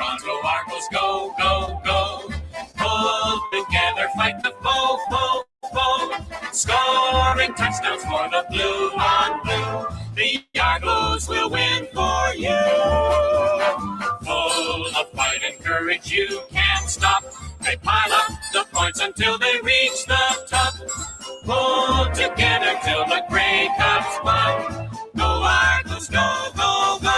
Toronto Argos, go, go, go. Pull together, fight the foe, foe, foe. Scoring touchdowns for the blue on blue. The Argos will win for you. Full of fight and courage, you can't stop. They pile up the points until they reach the top. Pull together till the Grey Cup's won. Go Argos, go, go, go.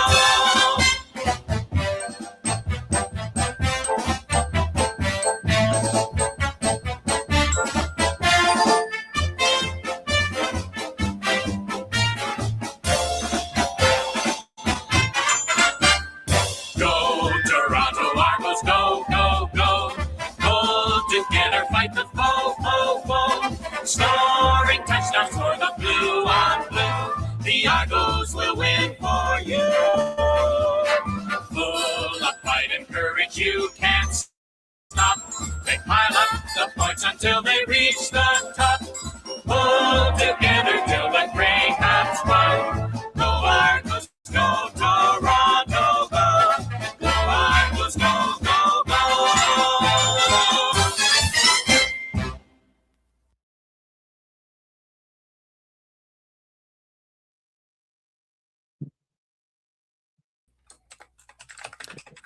Go Toronto Argos, go, go, go. Pull together, fight the foe, foe, foe. Scoring touchdowns for the blue on blue. The Argos will win for you. Full of fight and courage, you can't stop. They pile up the points until they reach the top. Pull together till the Grey Cup's won. Go Argos, go Toronto, go. Go Argos, go, go, go.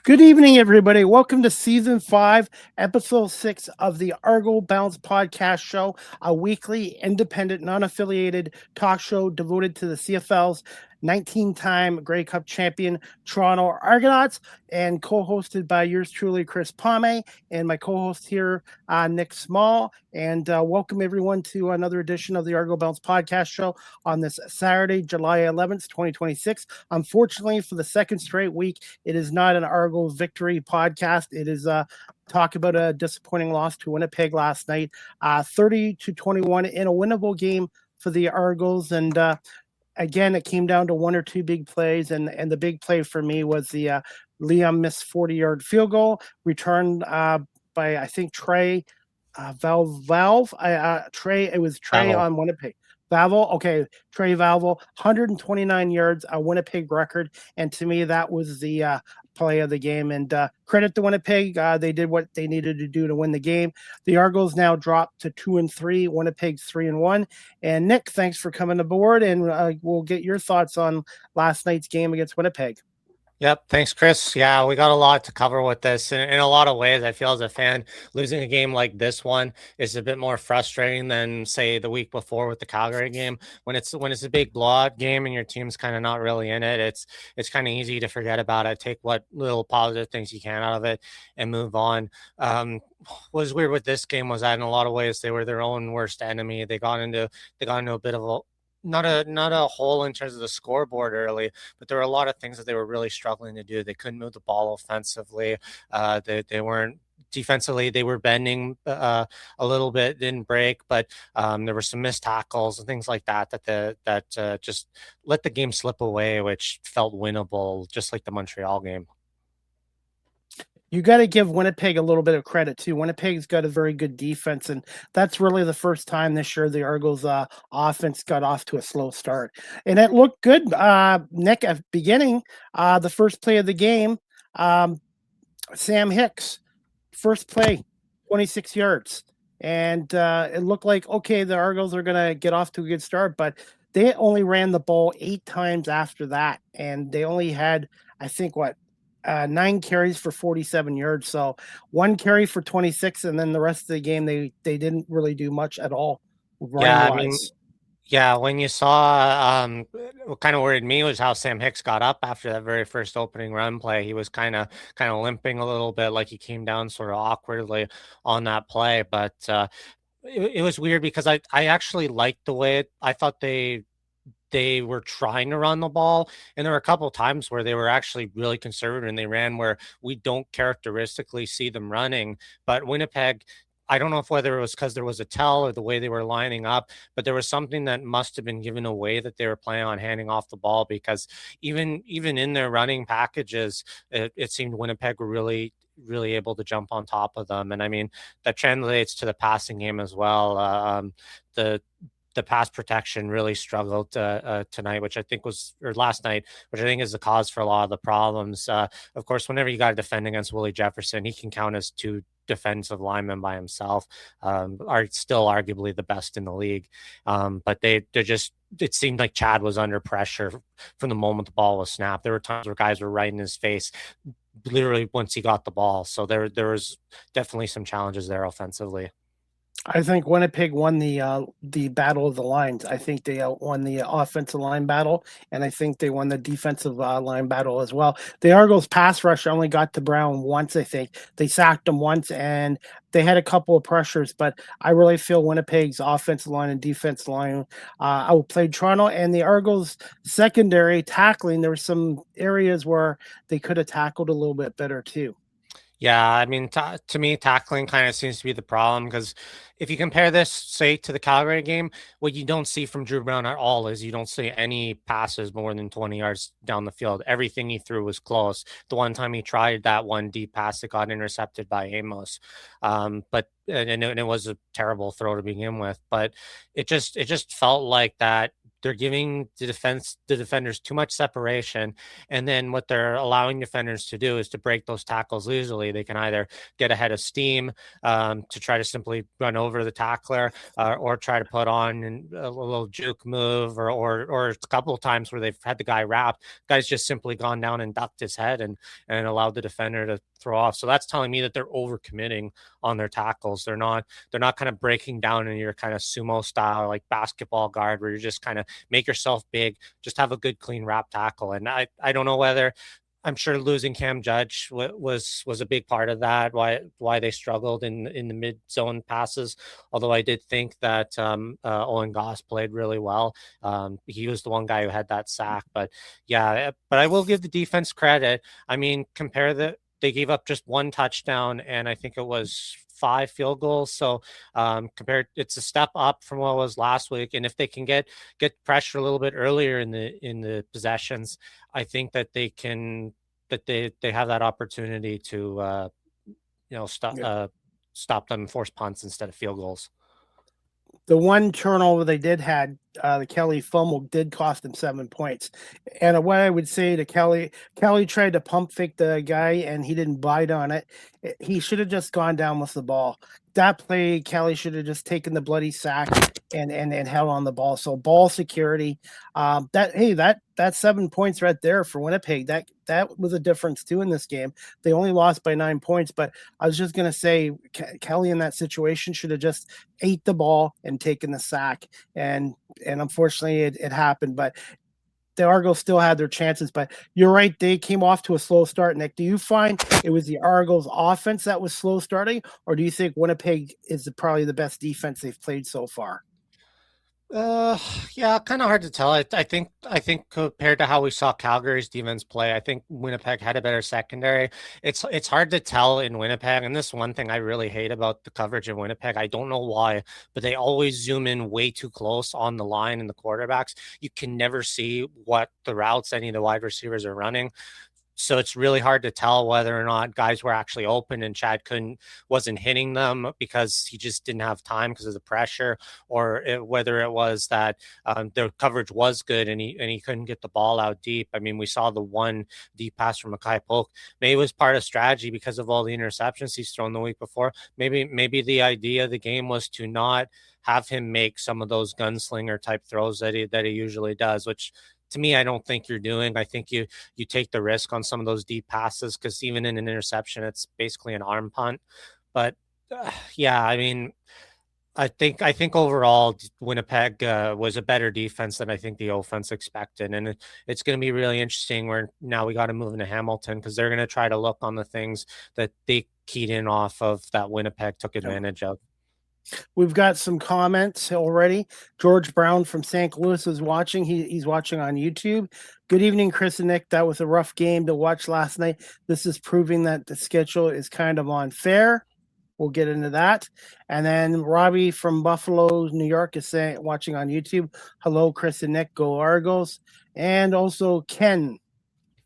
Good evening, everybody. Welcome to Season 5, Episode 6 of the Argo Bounce Podcast Show, a weekly, independent, non-affiliated talk show devoted to the CFL's 19-time Grey Cup champion Toronto Argonauts, and co-hosted by yours truly, Chris Pomay, and my co-host here, Nick Small. And welcome, everyone, to another edition of the Argo Bounce Podcast Show on this Saturday, July 11th, 2026. Unfortunately, for the second straight week, it is not an Argo victory podcast. It is talk about a disappointing loss to Winnipeg last night, 30-21 in a winnable game for the Argos. And again, it came down to one or two big plays, and the big play for me was the Liam missed 40-yard field goal returned by, I think, Trey Trey. It was Trey on Winnipeg. Valvel, okay, Trey Valvel, 129 yards, a Winnipeg record, and to me that was the play of the game. And credit to Winnipeg, they did what they needed to do to win the game. The Argos now dropped to 2-3, Winnipeg's 3-1. And Nick, thanks for coming aboard, and we'll get your thoughts on last night's game against Winnipeg. Yep. Thanks, Chris. Yeah, we got a lot to cover with this. In a lot of ways, I feel as a fan, losing a game like this one is a bit more frustrating than, say, the week before with the Calgary game. When it's a big blowout game and your team's kind of not really in it, it's kind of easy to forget about it, take what little positive things you can out of it, and move on. What was weird with this game was that in a lot of ways they were their own worst enemy. They got into a bit of a not a hole in terms of the scoreboard early, but there were a lot of things that they were really struggling to do. They couldn't move the ball offensively. They weren't defensively. They were bending a little bit, didn't break, but there were some missed tackles and things like that that just let the game slip away, which felt winnable, just like the Montreal game. You got to give Winnipeg a little bit of credit too. Winnipeg's got a very good defense, and that's really the first time this year the Argos offense got off to a slow start, and it looked good. Nick, at the beginning, the first play of the game, Sam Hicks, first play, 26 yards, and it looked like, okay, the Argos are going to get off to a good start, but they only ran the ball 8 times after that, and they only had, I think, 9 carries for 47 yards. So 1 carry for 26, and then the rest of the game they didn't really do much at all. Yeah, when you saw what kind of worried me was how Sam Hicks got up after that very first opening run play. He was kind of limping a little bit, like he came down sort of awkwardly on that play. But it was weird because I actually liked the way I thought they were trying to run the ball, and there were a couple of times where they were actually really conservative and they ran where we don't characteristically see them running. But Winnipeg, I don't know whether it was because there was a tell or the way they were lining up, but there was something that must have been given away that they were planning on handing off the ball, because even in their running packages, it seemed Winnipeg were really able to jump on top of them. And I mean, that translates to the passing game as well. The the pass protection really struggled tonight, or last night, which I think is the cause for a lot of the problems. Of course, whenever you got to defend against Willie Jefferson, he can count as two defensive linemen by himself, are still arguably the best in the league. But they're just, it seemed like Chad was under pressure from the moment the ball was snapped. There were times where guys were right in his face literally once he got the ball. So there was definitely some challenges there offensively. I think Winnipeg won the battle of the lines. I think they won the offensive line battle, and I think they won the defensive line battle as well. The Argos pass rush only got to Brown once. I think they sacked him once, and they had a couple of pressures. But I really feel Winnipeg's offensive line and defensive line outplayed Toronto, and the Argos secondary tackling. There were some areas where they could have tackled a little bit better too. Yeah, I mean, to me, tackling kind of seems to be the problem because if you compare this, say, to the Calgary game, what you don't see from Drew Brown at all is you don't see any passes more than 20 yards down the field. Everything he threw was close. The one time he tried that one deep pass, it got intercepted by Amos. But it was a terrible throw to begin with. But it just felt like that they're giving the defenders too much separation, and then what they're allowing defenders to do is to break those tackles easily. They can either get ahead of steam to try to simply run over the tackler, or try to put on a little juke move, or a couple of times where they've had the guy wrapped, guy's just simply gone down and ducked his head and allowed the defender to throw off. So that's telling me that they're overcommitting on their tackles. They're not kind of breaking down in your kind of sumo style, like basketball guard, where you're just kind of make yourself big, just have a good clean wrap tackle. And I don't know whether, I'm sure losing Cam Judge was a big part of that, why they struggled in the mid zone passes. Although I did think that Owen Goss played really well. He was the one guy who had that sack. But yeah, but I will give the defense credit. I mean, they gave up just one touchdown, and I think it was 5 field goals. So it's a step up from what it was last week. And if they can get pressure a little bit earlier in the possessions, I think that they have that opportunity to stop them, force punts instead of field goals. The one turnover they did had, the Kelly fumble did cost them 7 points. And what I would say to Kelly tried to pump fake the guy and he didn't bite on it. He should have just gone down with the ball. That play, Kelly should have just taken the bloody sack and held on the ball. So ball security, that 7 points right there for Winnipeg, that was a difference too in this game. They only lost by 9 points, but I was just going to say Kelly in that situation should have just ate the ball and taken the sack. And unfortunately it happened, but the Argos still had their chances. But you're right, they came off to a slow start. Nick, do you find it was the Argos offense that was slow starting, or do you think Winnipeg is probably the best defense they've played so far? Yeah, kind of hard to tell. I think compared to how we saw Calgary's defense play, I think Winnipeg had a better secondary. It's hard to tell in Winnipeg, and this is one thing I really hate about the coverage in Winnipeg. I don't know why, but they always zoom in way too close on the line and the quarterbacks. You can never see what the routes any of the wide receivers are running. So it's really hard to tell whether or not guys were actually open and Chad wasn't hitting them because he just didn't have time because of the pressure, or whether it was that their coverage was good and he couldn't get the ball out deep. I mean, we saw the one deep pass from Mackay Polk. Maybe it was part of strategy because of all the interceptions he's thrown the week before. Maybe the idea of the game was to not have him make some of those gunslinger type throws that he usually does, which to me, I don't think you're doing. I think you take the risk on some of those deep passes because even in an interception, it's basically an arm punt. But yeah, I mean, I think overall Winnipeg was a better defense than I think the offense expected, and it's going to be really interesting. Where now we got to move into Hamilton because they're going to try to look on the things that they keyed in off of that Winnipeg took advantage of. We've got some comments already. George Brown from St. Louis is watching. He's watching on YouTube. Good evening, Chris and Nick. That was a rough game to watch last night. This is proving that the schedule is kind of unfair. We'll get into that. And then Robbie from Buffalo, New York is watching on YouTube. Hello, Chris and Nick. Go Argos. And also Ken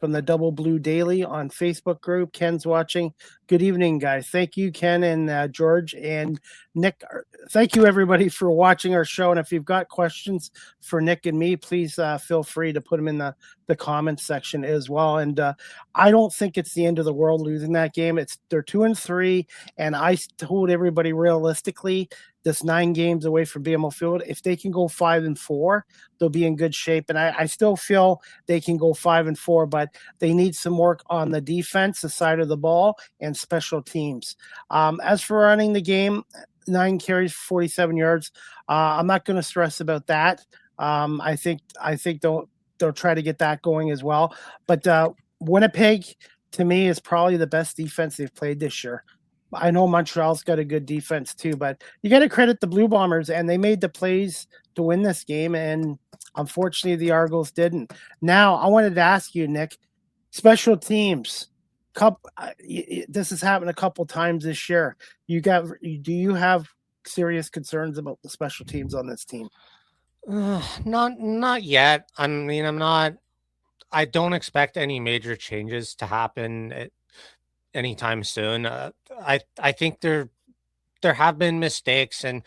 from the Double Blue Daily on Facebook group. Ken's watching. Good evening, guys. Thank you, Ken and George and Nick. thank you everybody for watching our show. And if you've got questions for Nick and me, please feel free to put them in the comments section as well. And I don't think it's the end of the world losing that game. They're 2-3, and I told everybody realistically, this 9 games away from BMO Field, if they can go 5-4, they'll be in good shape. And I still feel they can go 5-4, but they need some work on the defense, the side of the ball, and special teams. As for running the game, 9 carries, 47 yards. I'm not going to stress about that. I think they'll try to get that going as well. But Winnipeg, to me, is probably the best defense they've played this year. I know Montreal's got a good defense too, but you got to credit the Blue Bombers, and they made the plays to win this game, and unfortunately the Argos didn't. Now, I wanted to ask you, Nick, special teams. This has happened a couple times this year. Do you have serious concerns about the special teams on this team? Not yet. I mean, I don't expect any major changes to happen anytime soon. I think there have been mistakes, and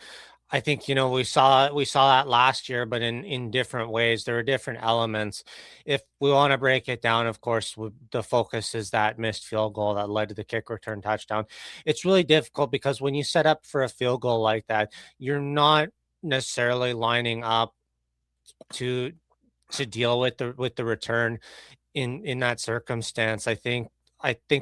I think we saw that last year, but in different ways. There are different elements. If we want to break it down, of course, the focus is that missed field goal that led to the kick return touchdown. It's really difficult because when you set up for a field goal like that, you're not necessarily lining up to deal with the return in that circumstance. I think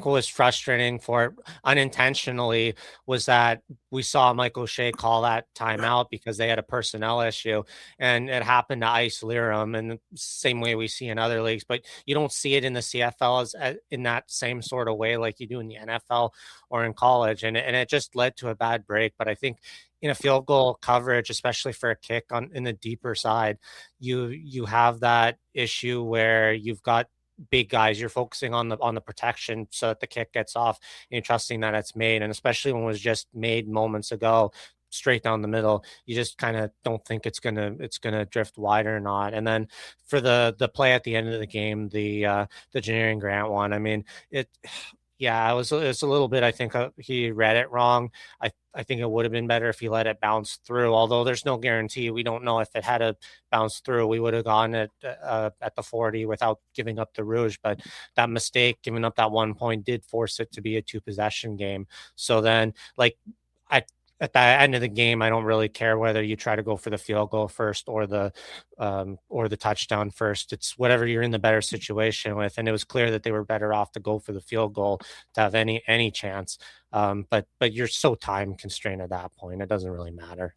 what was frustrating for it unintentionally was that we saw Mike O'Shea call that timeout because they had a personnel issue, and it happened to Ice Liram in the same way we see in other leagues, but you don't see it in the CFL as in that same sort of way like you do in the NFL or in college, and it just led to a bad break. But I think in a field goal coverage, especially for a kick in the deeper side, you have that issue where you've got big guys. You're focusing on the protection so that the kick gets off, and you're trusting that it's made. And especially when it was just made moments ago, straight down the middle, you just kind of don't think it's gonna drift wide or not. And then for the play at the end of the game, the Janarian Grant one, I mean, yeah, it was a little bit. I think he read it wrong. I think it would have been better if he let it bounce through. Although there's no guarantee, we don't know if it had to bounce through. We would have gone at the 40 without giving up the Rouge. But that mistake, giving up that 1 point, did force it to be a 2-possession game. So then, at the end of the game, I don't really care whether you try to go for the field goal first or the touchdown first. It's whatever you're in the better situation with. And it was clear that they were better off to go for the field goal to have any chance. But you're so time constrained at that point. It doesn't really matter.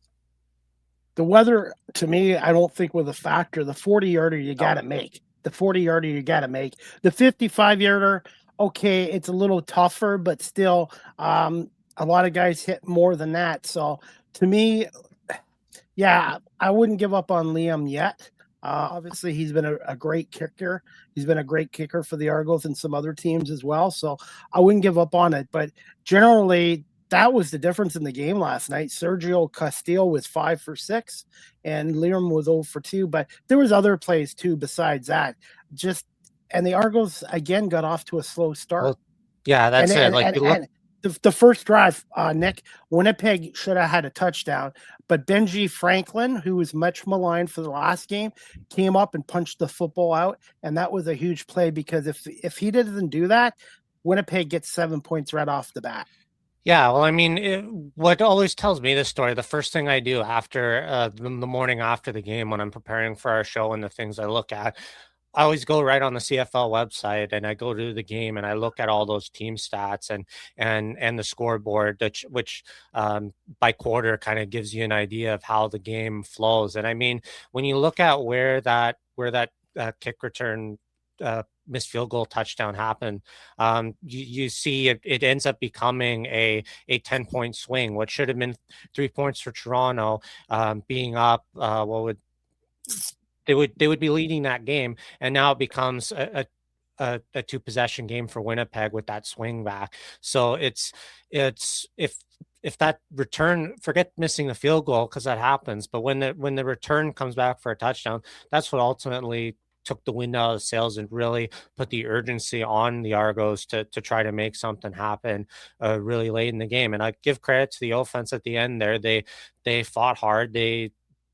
The weather, to me, I don't think was a factor. The 40-yarder you got to make. The 40-yarder you got to make. The 55-yarder, okay, it's a little tougher, but still, a lot of guys hit more than that. So to me, yeah, I wouldn't give up on Liam yet. Obviously, he's been a great kicker. He's been a great kicker for the Argos and some other teams as well. So I wouldn't give up on it. But generally, that was the difference in the game last night. Sergio Castillo was 5 for 6, and Liam was 0 for 2. But there was other plays too besides that. And the Argos again got off to a slow start. Well, yeah, that's it. The first drive, Nick, Winnipeg should have had a touchdown, but Benji Franklin, who was much maligned for the last game, came up and punched the football out, and that was a huge play because if he didn't do that, Winnipeg gets 7 points right off the bat. Yeah, well, I mean, what always tells me this story, the first thing I do after the morning after the game when I'm preparing for our show and the things I look at, I always go right on the CFL website and I go to the game and I look at all those team stats and the scoreboard, which by quarter kind of gives you an idea of how the game flows. And I mean, when you look at where that kick return missed field goal touchdown happened, you see it ends up becoming a 10-point swing, what should have been 3 points for Toronto, being up they would be leading that game, and now it becomes a 2-possession game for Winnipeg with that swing back. So it's if that return, forget missing the field goal because that happens, but when the return comes back for a touchdown, that's what ultimately took the wind out of the sails and really put the urgency on the Argos to try to make something happen really late in the game. And I give credit to the offense at the end there. They fought hard.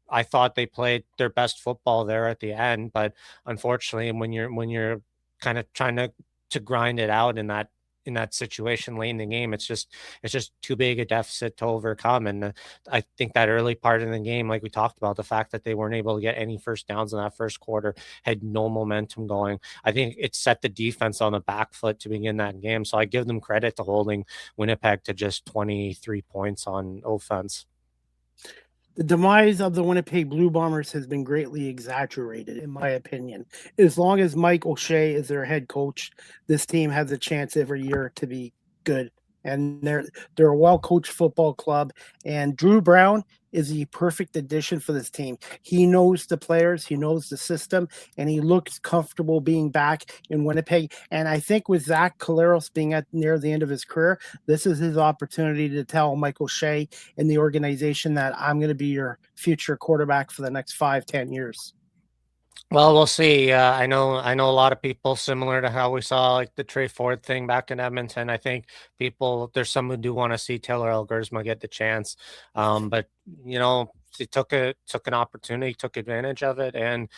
I thought they played their best football there at the end, but unfortunately, when you're kind of trying to grind it out in that situation late in the game, it's just too big a deficit to overcome. And I think that early part of the game, like we talked about, the fact that they weren't able to get any first downs in that first quarter, had no momentum going. I think it set the defense on the back foot to begin that game. So I give them credit to holding Winnipeg to just 23 points on offense. The demise of the Winnipeg Blue Bombers has been greatly exaggerated, in my opinion. As long as Mike O'Shea is their head coach, this team has a chance every year to be good. And they're a well-coached football club. And Drew Brown is the perfect addition for this team. He knows the players, he knows the system, and he looks comfortable being back in Winnipeg. And I think with Zach Collaros being near the end of his career, this is his opportunity to tell Mike O'Shea and the organization that I'm going to be your future quarterback for the next 5-10 years. Well, we'll see. I know a lot of people, similar to how we saw like the Trey Ford thing back in Edmonton. I think there's some who do want to see Taylor Elgersma get the chance. But he took an opportunity, took advantage of it, and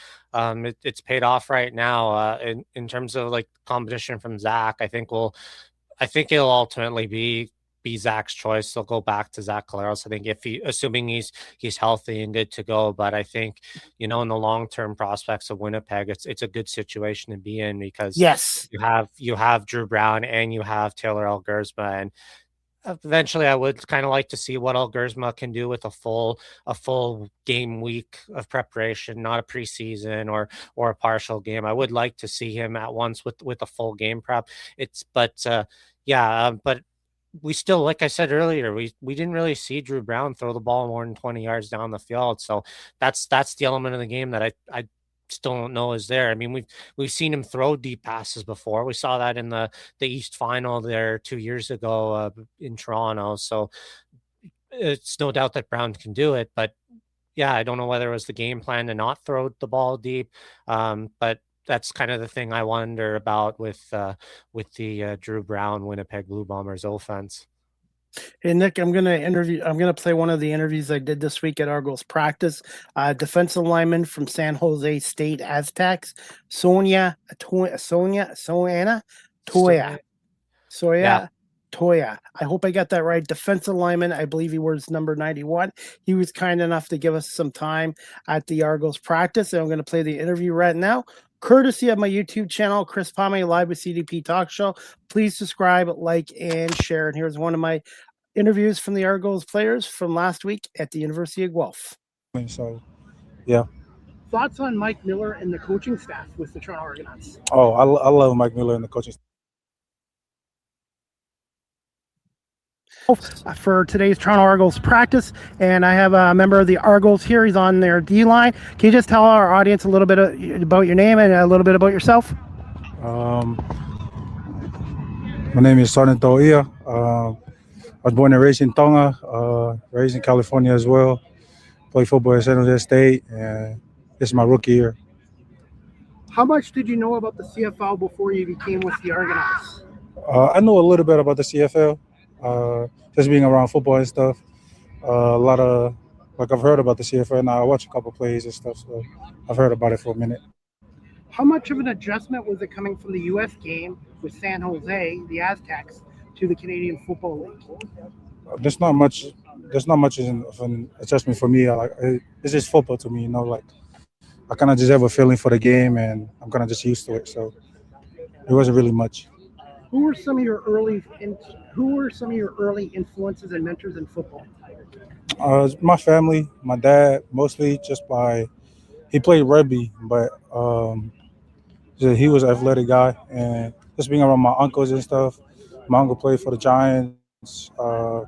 it's paid off right now. In terms of like competition from Zach, I think it'll ultimately be Zach's choice. They'll go back to Zach Collaros. I think assuming he's healthy and good to go. But I think, in the long-term prospects of Winnipeg, it's a good situation to be in, because yes, you have Drew Brown and you have Taylor Elgersma, and eventually I would kind of like to see what Elgersma can do with a full game week of preparation, not a preseason or a partial game. I would like to see him at once with a full game prep. But we still, like I said earlier, we didn't really see Drew Brown throw the ball more than 20 yards down the field. So that's the element of the game that I still don't know is there. I mean, we've seen him throw deep passes before. We saw that in the East Final there 2 years ago in Toronto. So it's no doubt that Brown can do it. But yeah, I don't know whether it was the game plan to not throw the ball deep. But that's kind of the thing I wonder about with the Drew Brown Winnipeg Blue Bombers offense. Hey, Nick, I'm going to play one of the interviews I did this week at Argo's practice. Defensive lineman from San Jose State Aztecs, Sonia Toya. I hope I got that right. Defensive lineman, I believe he wears number 91. He was kind enough to give us some time at the Argos practice, and I'm going to play the interview right now, courtesy of my YouTube channel, Chris Pomay, Live with CDP Talk Show. Please subscribe, like, and share. And here's one of my interviews from the Argos players from last week at the University of Guelph. So, yeah. Thoughts on Mike Miller and the coaching staff with the Toronto Argonauts? Oh, I love Mike Miller and the coaching staff. For today's Toronto Argos practice, and I have a member of the Argos here. He's on their D-line. Can you just tell our audience a little bit about your name and a little bit about yourself? My name is Sergeant Toia. I was born and raised in Tonga, raised in California as well. Played football at San Jose State, and this is my rookie year. How much did you know about the CFL before you became with the Argonauts? I know a little bit about the CFL. Just being around football and stuff, a lot of I've heard about the CFL now. I watch a couple plays and stuff, so I've heard about it for a minute. How much of an adjustment was it coming from the U.S. game with San Jose, the Aztecs, to the Canadian Football League? There's not much of an adjustment for me. It's just football to me, I kind of just have a feeling for the game, and I'm kind of just used to it. So it wasn't really much. Who were some of your early influences and mentors in football? My family, my dad, mostly he played rugby, but he was an athletic guy, and just being around my uncles and stuff. My uncle played for the Giants,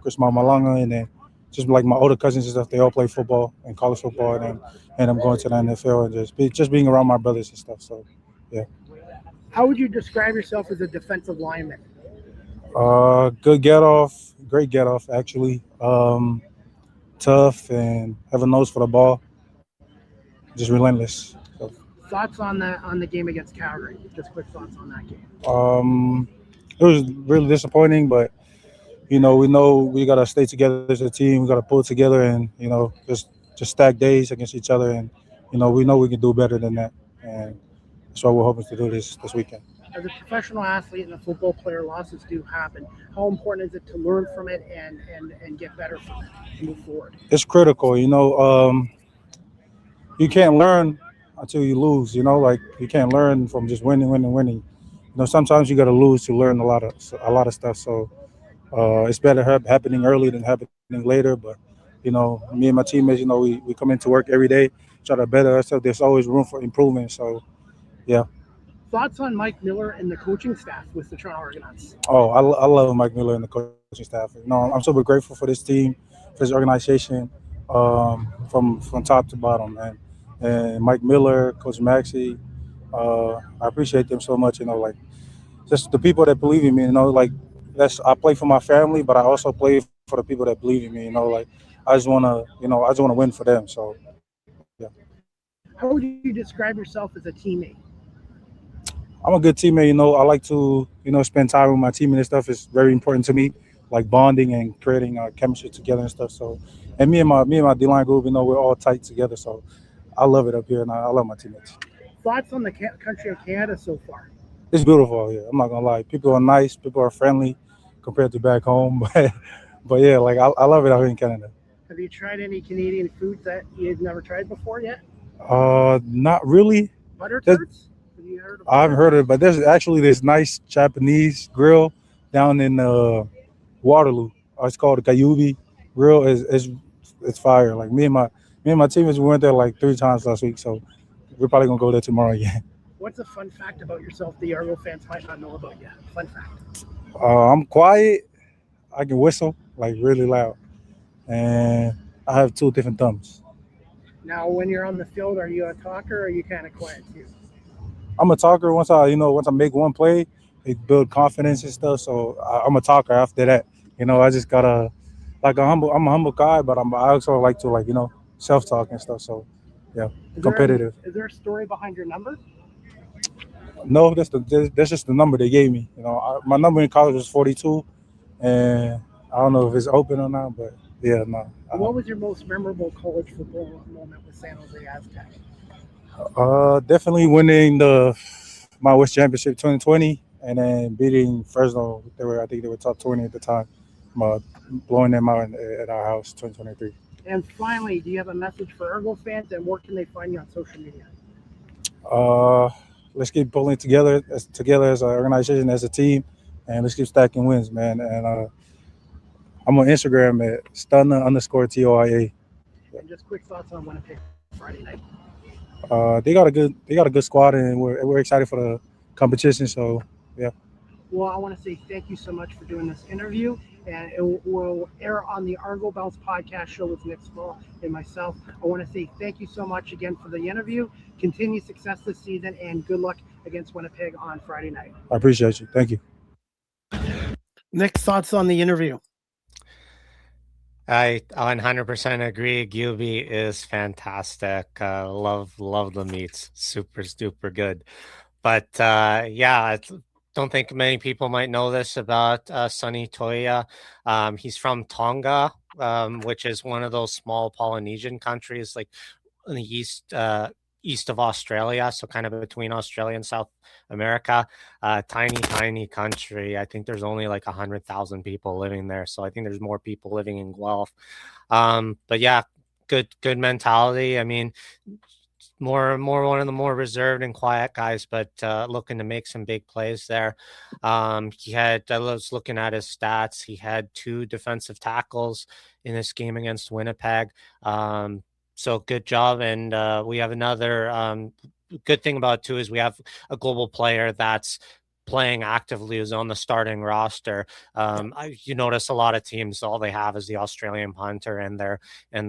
Chris Malanga, and then just like my older cousins and stuff. They all play football and college football, and then I'm going to the NFL and just being around my brothers and stuff. So, yeah. How would you describe yourself as a defensive lineman? Good great get off, actually. Tough and have a nose for the ball. Just relentless. So. Thoughts on the game against Calgary? Just quick thoughts on that game. It was really disappointing, but we know we gotta stay together as a team. We gotta pull together, and just stack days against each other, and we know we can do better than that, and that's what we're hoping to do this weekend. As a professional athlete and a football player, losses do happen. How important is it to learn from it and get better from it and move forward? It's critical, you can't learn until you lose. Like you can't learn from just winning. Sometimes you got to lose to learn a lot of stuff. So it's better happening early than happening later. But me and my teammates, we come into work every day, try to better ourselves. There's always room for improvement. So yeah. Thoughts on Mike Miller and the coaching staff with the Toronto Argonauts? Oh, I love Mike Miller and the coaching staff. I'm super grateful for this team, for this organization, from top to bottom, man. And Mike Miller, Coach Maxey, I appreciate them so much. Like just the people that believe in me. Like I play for my family, but I also play for the people that believe in me. Like I just wanna win for them. So yeah. How would you describe yourself as a teammate? I'm a good teammate. I like to, spend time with my team and stuff. It's very important to me, like bonding and creating chemistry together and stuff. So, and me and my D-line group, we're all tight together. So, I love it up here, and I love my teammates. Thoughts on the country of Canada so far? It's beautiful out here. I'm not gonna lie. People are nice. People are friendly compared to back home. But yeah, like I love it out here in Canada. Have you tried any Canadian foods that you've never tried before yet? Not really. Butter tarts? Have you heard of I haven't heard of it, but there's actually this nice Japanese grill down in Waterloo. It's called the Kayubi Grill. It's fire. Like me and my teammates, we went there like 3 times last week, so we're probably gonna go there tomorrow again. What's a fun fact about yourself the Argo fans might not know about you? Fun fact. I'm quiet. I can whistle like really loud, and I have 2 different thumbs. Now, when you're on the field, are you a talker or are you kind of quiet too? I'm a talker. Once I make one play, it build confidence and stuff. So I'm a talker. After that, I just gotta I'm a humble guy, but I also like to self talk and stuff. So yeah, competitive. Is there a story behind your number? No, that's just the number they gave me. My number in college was 42, and I don't know if it's open or not, but yeah, no. What was your most memorable college football moment with San Jose Aztec? Definitely winning my West Championship 2020, and then beating Fresno. I think they were top 20 at the time. Blowing them out at our house 2023. And finally, do you have a message for Argo fans, and where can they find you on social media? Let's keep pulling together as an organization, as a team, and let's keep stacking wins, man. And I'm on Instagram at stunner_TOIA. And just quick thoughts on Winnipeg Friday night. They got a good squad, and we're excited for the competition. So yeah. Well, I want to say thank you so much for doing this interview, and it will air on the Argo Bounce podcast show with Nick Small and myself. I want to say thank you so much again for the interview. Continue success this season, and good luck against Winnipeg on Friday night. I appreciate you. Thank you. Nick, thoughts on the interview? I 100% agree. Gilby is fantastic. Love the meats. Super duper good. But yeah, don't think many people might know this about Sonny Toya. He's from Tonga, which is one of those small Polynesian countries, like in the east of Australia, so kind of between Australia and South America. Tiny country. I think there's only like 100,000 people living there, so I think there's more people living in Guelph. But yeah, good mentality. I mean, more one of the more reserved and quiet guys, but looking to make some big plays there. I was looking at his stats. He had 2 defensive tackles in this game against Winnipeg. So good job. And we have another good thing about it too is we have a global player that's playing actively, is on the starting roster. You notice a lot of teams, all they have is the Australian punter and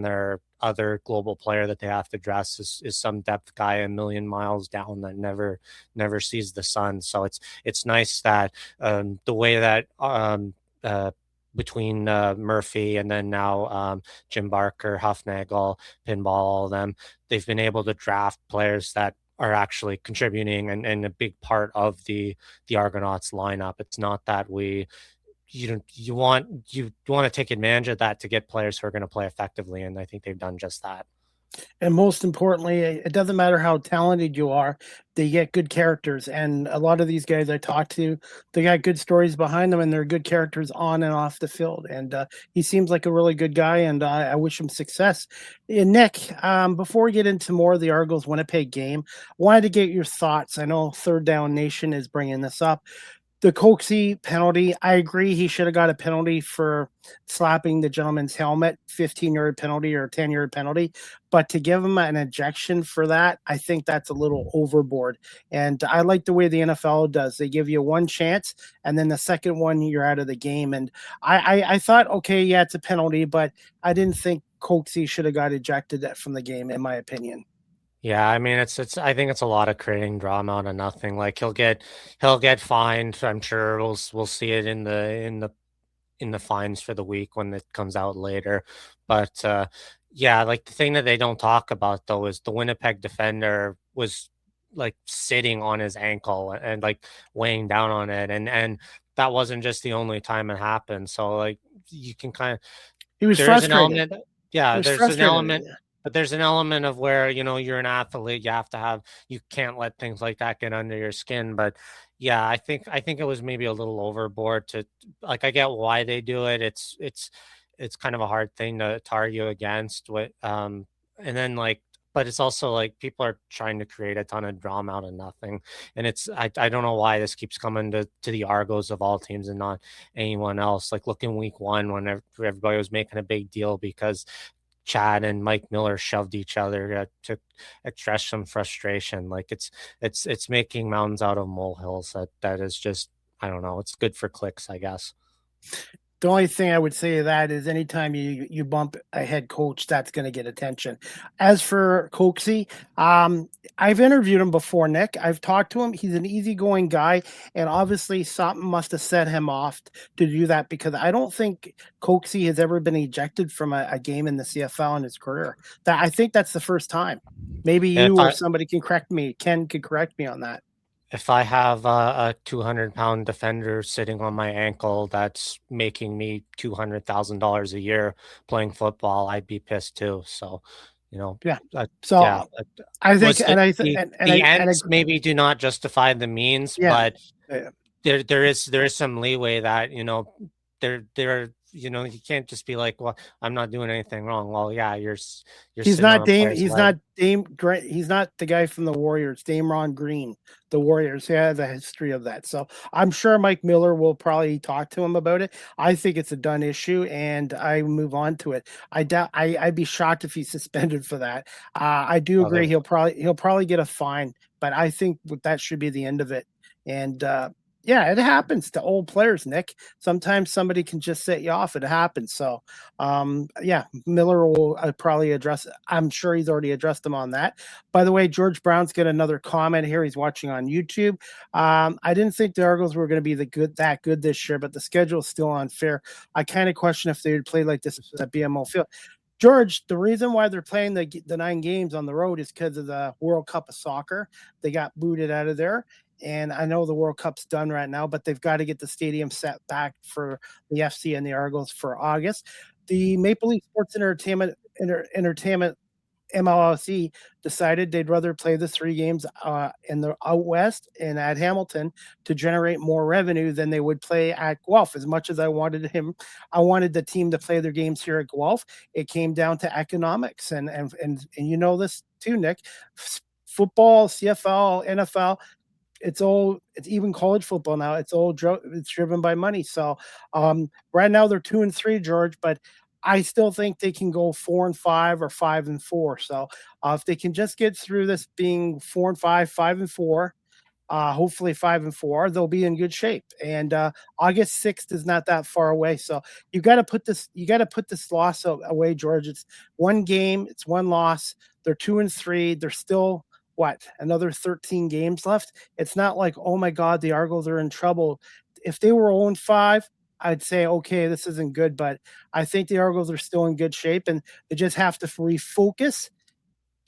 their other global player that they have to dress is some depth guy a million miles down that never sees the sun. So it's nice that the way that between Murphy and then now Jim Barker, Huffnagel, Pinball, all of them, they've been able to draft players that are actually contributing and a big part of the Argonauts lineup. It's not that you want to take advantage of that to get players who are going to play effectively, and I think they've done just that. And most importantly, it doesn't matter how talented you are, they get good characters. And a lot of these guys I talk to, they got good stories behind them and they're good characters on and off the field. And he seems like a really good guy, and I wish him success. And Nick, before we get into more of the Argos Winnipeg game, wanted to get your thoughts. I know Third Down Nation is bringing this up. The Coxie penalty, I agree. He should have got a penalty for slapping the gentleman's helmet, 15-yard penalty or 10-yard penalty. But to give him an ejection for that, I think that's a little overboard. And I like the way the NFL does. They give you one chance, and then the second one, you're out of the game. And I thought, okay, yeah, it's a penalty, but I didn't think Coxie should have got ejected from the game, in my opinion. Yeah, I mean it's I think it's a lot of creating drama out of nothing. Like he'll get fined. I'm sure we'll see it in the fines for the week when it comes out later. But yeah, like the thing that they don't talk about though is the Winnipeg defender was like sitting on his ankle and like weighing down on it, and that wasn't just the only time it happened. So like you can kind of He was there is an frustrated. element, yeah, He was there's an frustrated. element, but there's an element of where, you're an athlete, you can't let things like that get under your skin. But yeah, I think it was maybe a little overboard to like, I get why they do it. It's kind of a hard thing to argue against what and then like but it's also like people are trying to create a ton of drama out of nothing. And I don't know why this keeps coming to the Argos of all teams and not anyone else. Like look in week one when everybody was making a big deal because Chad and Mike Miller shoved each other to express some frustration. Like it's making mountains out of molehills. That is just, I don't know. It's good for clicks, I guess. The only thing I would say to that is anytime you bump a head coach, that's going to get attention. As for Coxie, I've interviewed him before, Nick. I've talked to him. He's an easygoing guy, and obviously something must have set him off to do that because I don't think Coxie has ever been ejected from a game in the CFL in his career. I think that's the first time. Maybe you or somebody can correct me. Ken could correct me on that. If I have a 200-pound defender sitting on my ankle that's making me $200,000 a year playing football, I'd be pissed too. So, yeah. So yeah, I think, the ends maybe do not justify the means, but there is some leeway that there. You can't just be like, well, I'm not doing anything wrong. Well, yeah, he's not Dame. He's not Dame. He's not the guy from the Warriors, Dame Ron Green, the Warriors. Yeah, the history of that. So I'm sure Mike Miller will probably talk to him about it. I think it's a done issue, and I move on to it. I'd be shocked if he's suspended for that. I do agree. He'll probably get a fine, but I think that should be the end of it. And yeah, it happens to old players, Nick. Sometimes somebody can just set you off. It happens. So, yeah, Miller will probably address it. I'm sure he's already addressed them on that. By the way, George Brown's got another comment here. He's watching on YouTube. I didn't think the Argos were going to be that good this year, but the schedule is still unfair. I kind of question if they would play like this at BMO Field. George, the reason why they're playing the 9 games on the road is because of the World Cup of Soccer. They got booted out of there. And I know the World Cup's done right now, but they've got to get the stadium set back for the FC and the Argos for August. The Maple Leaf Sports Entertainment MLSE decided they'd rather play the 3 games in the out west and at Hamilton to generate more revenue than they would play at Guelph. As much as I wanted the team to play their games here at Guelph. It came down to economics, and you know this too, Nick. Football, CFL, NFL. It's even college football now. It's driven by money. So right now they're 2-3, George, but I still think they can go 4-5 or 5-4. So if they can just get through this being 4-5, 5-4, hopefully 5-4, they'll be in good shape. And August 6th is not that far away. So you got to put this loss away, George. It's 1 game. It's 1 loss. They're 2-3. They're still another 13 games left. It's not like, oh my God, the Argos are in trouble. If they were 0-5, I'd say, okay, this isn't good, but I think the Argos are still in good shape and they just have to refocus,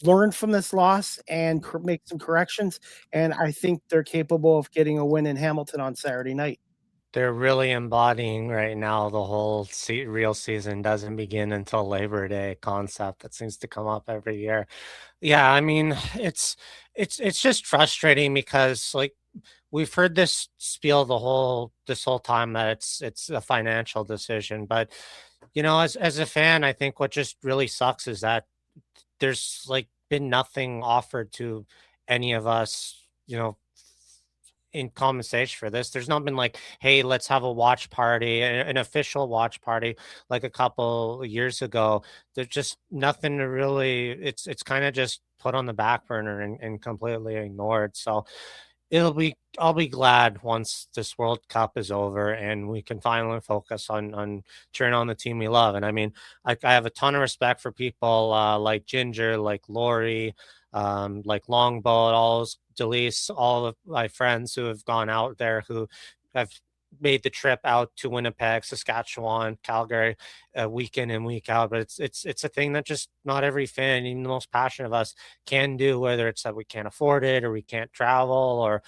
learn from this loss and make some corrections. And I think they're capable of getting a win in Hamilton on Saturday night. They're really embodying right now the whole real season doesn't begin until Labor Day concept that seems to come up every year. Yeah, I mean, it's just frustrating because like we've heard this spiel this whole time that it's a financial decision, but as a fan, I think what just really sucks is that there's like been nothing offered to any of us, in compensation for this. There's not been like, hey, let's have a watch party, an official watch party like a couple years ago. There's just nothing to really, it's kind of just put on the back burner and completely ignored. So I'll be glad once this World Cup is over and we can finally focus on cheering on the team we love. And I mean, I have a ton of respect for people like Ginger, like Lori, like Longboat, all those Delise, all of my friends who have gone out there who have made the trip out to Winnipeg, Saskatchewan, Calgary, week in and week out. But it's a thing that just not every fan, even the most passionate of us, can do. Whether it's that we can't afford it, or we can't travel, or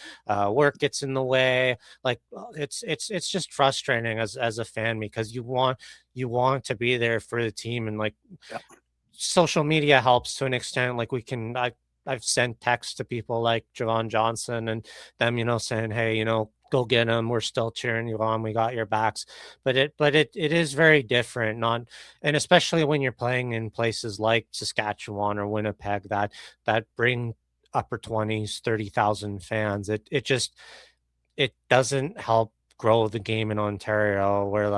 work gets in the way. Like it's just frustrating as a fan because you want to be there for the team, and like social media helps to an extent. Like I've sent texts to people like Javon Johnson and them, saying, hey, go get them. We're still cheering you on. We got your backs. But it is very different. And especially when you're playing in places like Saskatchewan or Winnipeg that bring upper 20s, 30,000 fans. It doesn't help grow the game in Ontario where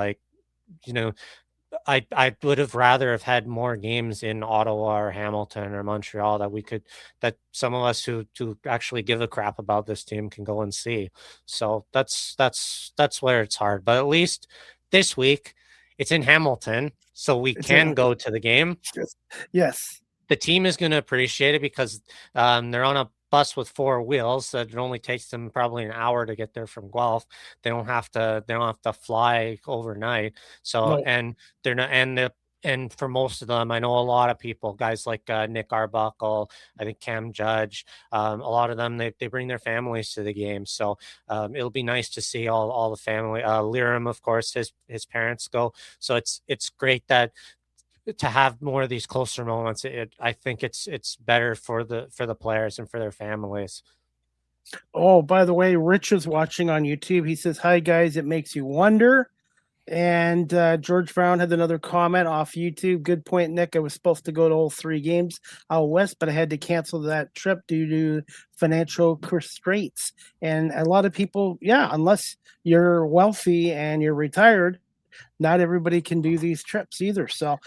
I would have rather have had more games in Ottawa or Hamilton or Montreal that some of us who actually give a crap about this team can go and see. So that's where it's hard. But at least this week it's in Hamilton, so we can go to the game. Yes. The team is going to appreciate it because they're on a bus with four wheels that it only takes them probably an hour to get there from Guelph. They don't have to fly overnight. So and they're not and for most of them, I know a lot of people, guys like Nick Arbuckle, I think Cam Judge, a lot of them, they bring their families to the game. So it'll be nice to see all the family. Liram, of course, his parents go. So it's great that to have more of these closer moments. I think it's better for the players and for their families. Oh, by the way, Rich is watching on YouTube. He says, hi guys, it makes you wonder. And George Brown had another comment off YouTube. Good point, Nick. I was supposed to go to all 3 games out west, but I had to cancel that trip due to financial constraints. And a lot of people, unless you're wealthy and you're retired, not everybody can do these trips either. So,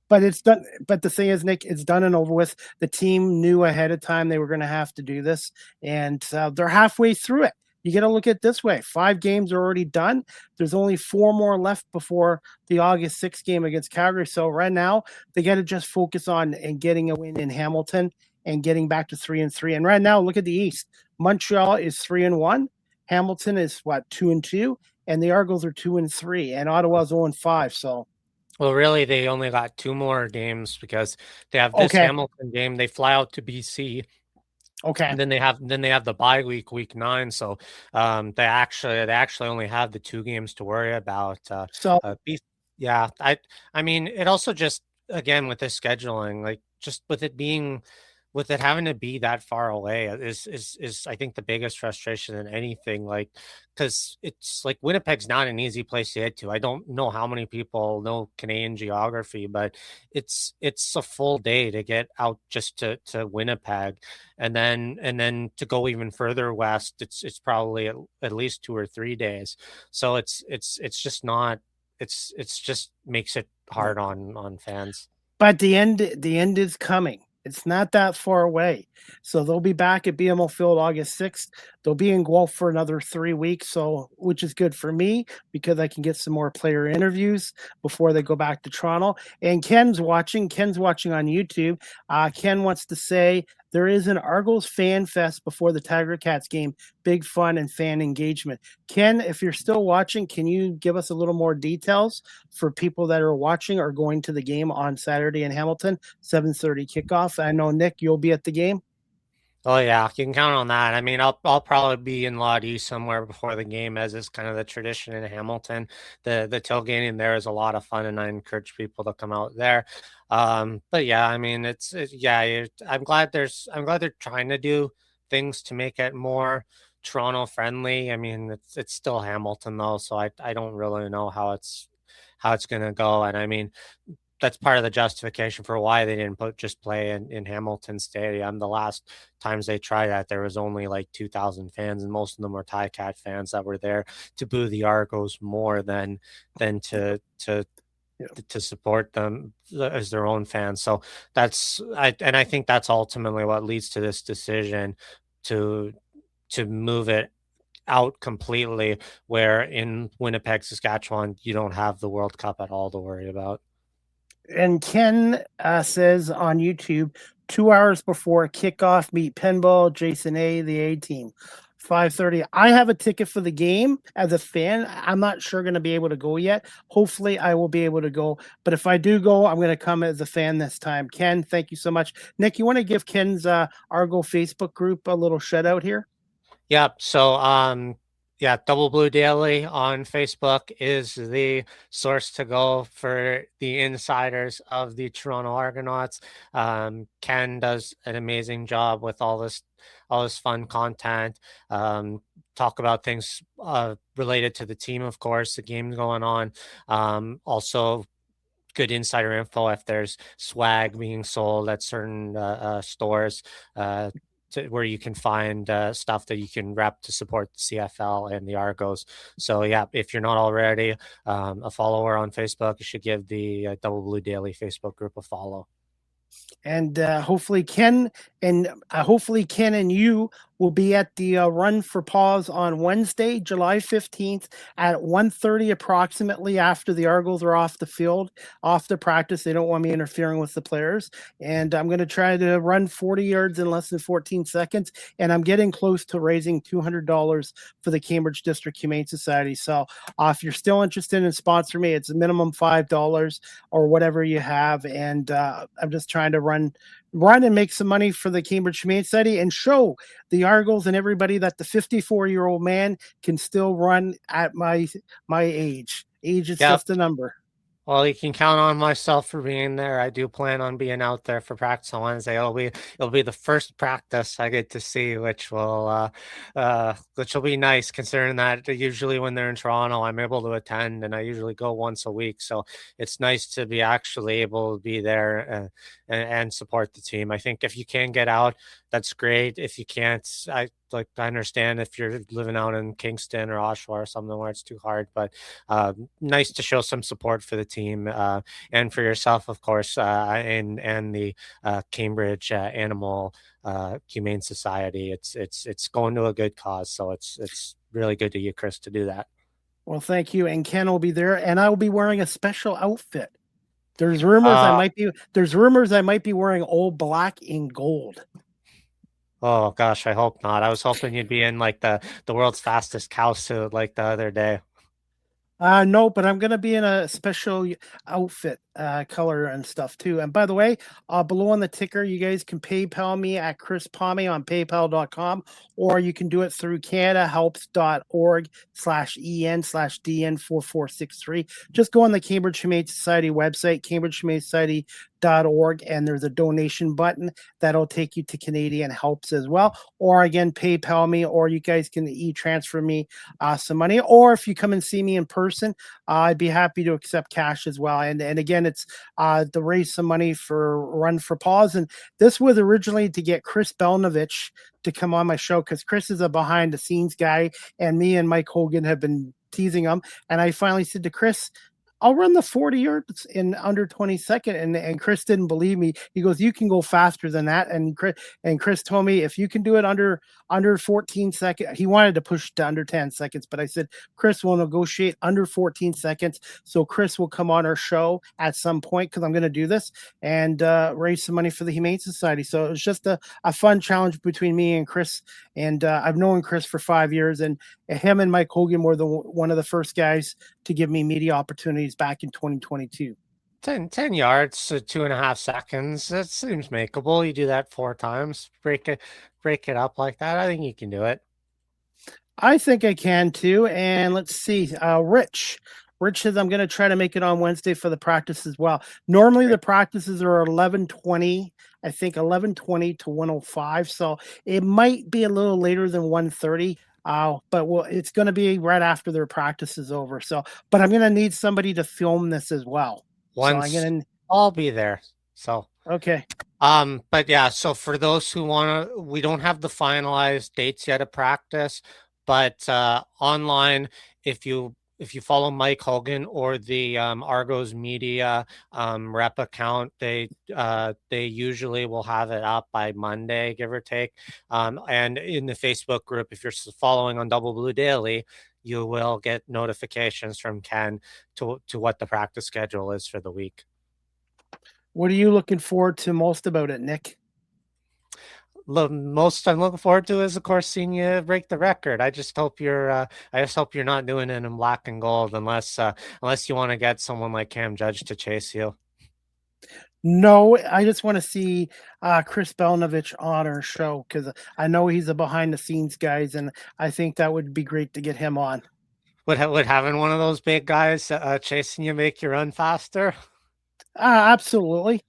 but it's done. But the thing is, Nick, it's done and over with. The team knew ahead of time they were going to have to do this, and they're halfway through it. You got to look at it this way. 5 games are already done. There's only 4 more left before the August 6th game against Calgary. So right now they got to just focus on and getting a win in Hamilton and getting back to 3-3. And right now, look at the East. Montreal is 3-1. Hamilton is 2-2. And the Argos are 2-3, and Ottawa's 0-5. So, well, really, they only got 2 more games because they have this Hamilton game. They fly out to BC. Okay. And then they have the bye week 9. So they actually only have the 2 games to worry about. Yeah, I mean, it also just, again, with this scheduling, like just with it having to be that far away is I think the biggest frustration than anything, like, because it's like Winnipeg's not an easy place to get to. I don't know how many people know Canadian geography, but it's a full day to get out just to Winnipeg, and then to go even further west, it's probably at least 2 or 3 days. So it's just not, it's just makes it hard on fans. But the end is coming. It's not that far away. So they'll be back at BMO Field August 6th. they'll be in Guelph for another 3 weeks, so which is good for me because I can get some more player interviews before they go back to Toronto. And Ken's watching. Ken's watching on YouTube. Ken wants to say there is an Argos Fan Fest before the Tiger Cats game. Big fun and fan engagement. Ken, if you're still watching, can you give us a little more details for people that are watching or going to the game on Saturday in Hamilton, 7:30 kickoff? I know, Nick, you'll be at the game. Oh yeah, you can count on that. I mean, I'll probably be in Lottie somewhere before the game, as is kind of the tradition in Hamilton. The tailgating there is a lot of fun, and I encourage people to come out there. But yeah, I mean, I'm glad they're trying to do things to make it more Toronto friendly. I mean, it's still Hamilton though, so I don't really know how it's gonna go. And I mean, that's part of the justification for why they didn't just play in Hamilton Stadium. The last times they tried that, there was only like 2,000 fans, and most of them were Cat fans that were there to boo the Argos more than to support them as their own fans. So I think that's ultimately what leads to this decision to move it out completely, where in Winnipeg, Saskatchewan, you don't have the World Cup at all to worry about. And Ken says on YouTube, 2 hours before kickoff, meet Pinball, Jason A, the A team. 5:30. I have a ticket for the game as a fan. I'm not sure going to be able to go yet. Hopefully, I will be able to go. But if I do go, I'm going to come as a fan this time. Ken, thank you so much. Nick, you want to give Ken's Argo Facebook group a little shout out here? Yeah. So, Double Blue Daily on Facebook is the source to go for the insiders of the Toronto Argonauts. Ken does an amazing job with all this fun content. Talk about things related to the team, of course, the game's going on. Also, good insider info if there's swag being sold at certain stores. Where you can find stuff that you can rep to support the CFL and the Argos. So yeah, if you're not already a follower on Facebook, you should give the Double Blue Daily Facebook group a follow. And hopefully Ken and you will be at the Run for Paws on Wednesday, July 15th at 1:30 approximately, after the Argos are off the field, off the practice. They don't want me interfering with the players. And I'm going to try to run 40 yards in less than 14 seconds. And I'm getting close to raising $200 for the Cambridge District Humane Society. So if you're still interested in sponsoring me, it's a minimum $5 or whatever you have. And I'm just trying to run and make some money for the Cambridge Humane Society and show the Argos and everybody that the 54-year-old man can still run at my age. Age is just a number. Well, you can count on myself for being there. I do plan on being out there for practice on Wednesday. It'll be the first practice I get to see, which will be nice, considering that usually when they're in Toronto, I'm able to attend, and I usually go once a week. So it's nice to be actually able to be there and support the team. I think if you can get out, that's great. If you can't, I understand if you're living out in Kingston or Oshawa or something where it's too hard, but nice to show some support for the team and for yourself, of course, and the Cambridge Animal Humane Society. It's going to a good cause, so it's really good to you, Chris, to do that. Well, thank you. And Ken will be there, and I will be wearing a special outfit. There's rumors I might be wearing all black in gold. Oh gosh, I hope not. I was hoping you'd be in like the world's fastest cow suit like the other day. No, but I'm gonna be in a special outfit, color and stuff too. And by the way, below on the ticker, you guys can PayPal me at Chris Pomay on PayPal.com, or you can do it through CanadaHelps.org/EN/DN4463. Just go on the Cambridge Humane Society website, CambridgeHumaneSociety.org, and there's a donation button that'll take you to Canadian Helps as well. Or again, PayPal me, or you guys can e-transfer me some money. Or if you come and see me in person, I'd be happy to accept cash as well. And again, it's to raise some money for Run for Paws. And this was originally to get Chris Belnovich to come on my show, because Chris is a behind the scenes guy, and me and Mike Hogan have been teasing him. And I finally said to Chris, I'll run the 40 yards in under 20 seconds. And Chris didn't believe me. He goes, you can go faster than that. And Chris told me, if you can do it under 14 seconds, he wanted to push to under 10 seconds, but I said, Chris will negotiate under 14 seconds. So Chris will come on our show at some point, because I'm going to do this and raise some money for the Humane Society. So it was just a fun challenge between me and Chris. And I've known Chris for 5 years, and him and Mike Hogan were one of the first guys to give me media opportunities back in 2022. 10 yards, so 2.5 seconds. That seems makeable. You do that 4 times, break it up like that. I think you can do it. I think I can too. And let's see, Rich says I'm going to try to make it on Wednesday for the practice as well. Normally the practices are 11:20, I think 11:20 to 1:05. So it might be a little later than 1:30. But it's going to be right after their practice is over. So, but I'm going to need somebody to film this as well. I'll be there. So, okay. But yeah, so for those who we don't have the finalized dates yet of practice, but online, if you follow Mike Hogan or the Argo's media rep account, they usually will have it up by Monday, give or take. And in the Facebook group, if you're following on Double Blue Daily, you will get notifications from Ken to what the practice schedule is for the week. What are you looking forward to most about it, Nick? The most I'm looking forward to is, of course, seeing you break the record. I just hope you're not doing it in black and gold, unless you want to get someone like Cam Judge to chase you. No, I just want to see Chris Belnovich on our show, because I know he's a behind the scenes guys, and I think that would be great to get him on. Would having one of those big guys chasing you make you run faster? Absolutely.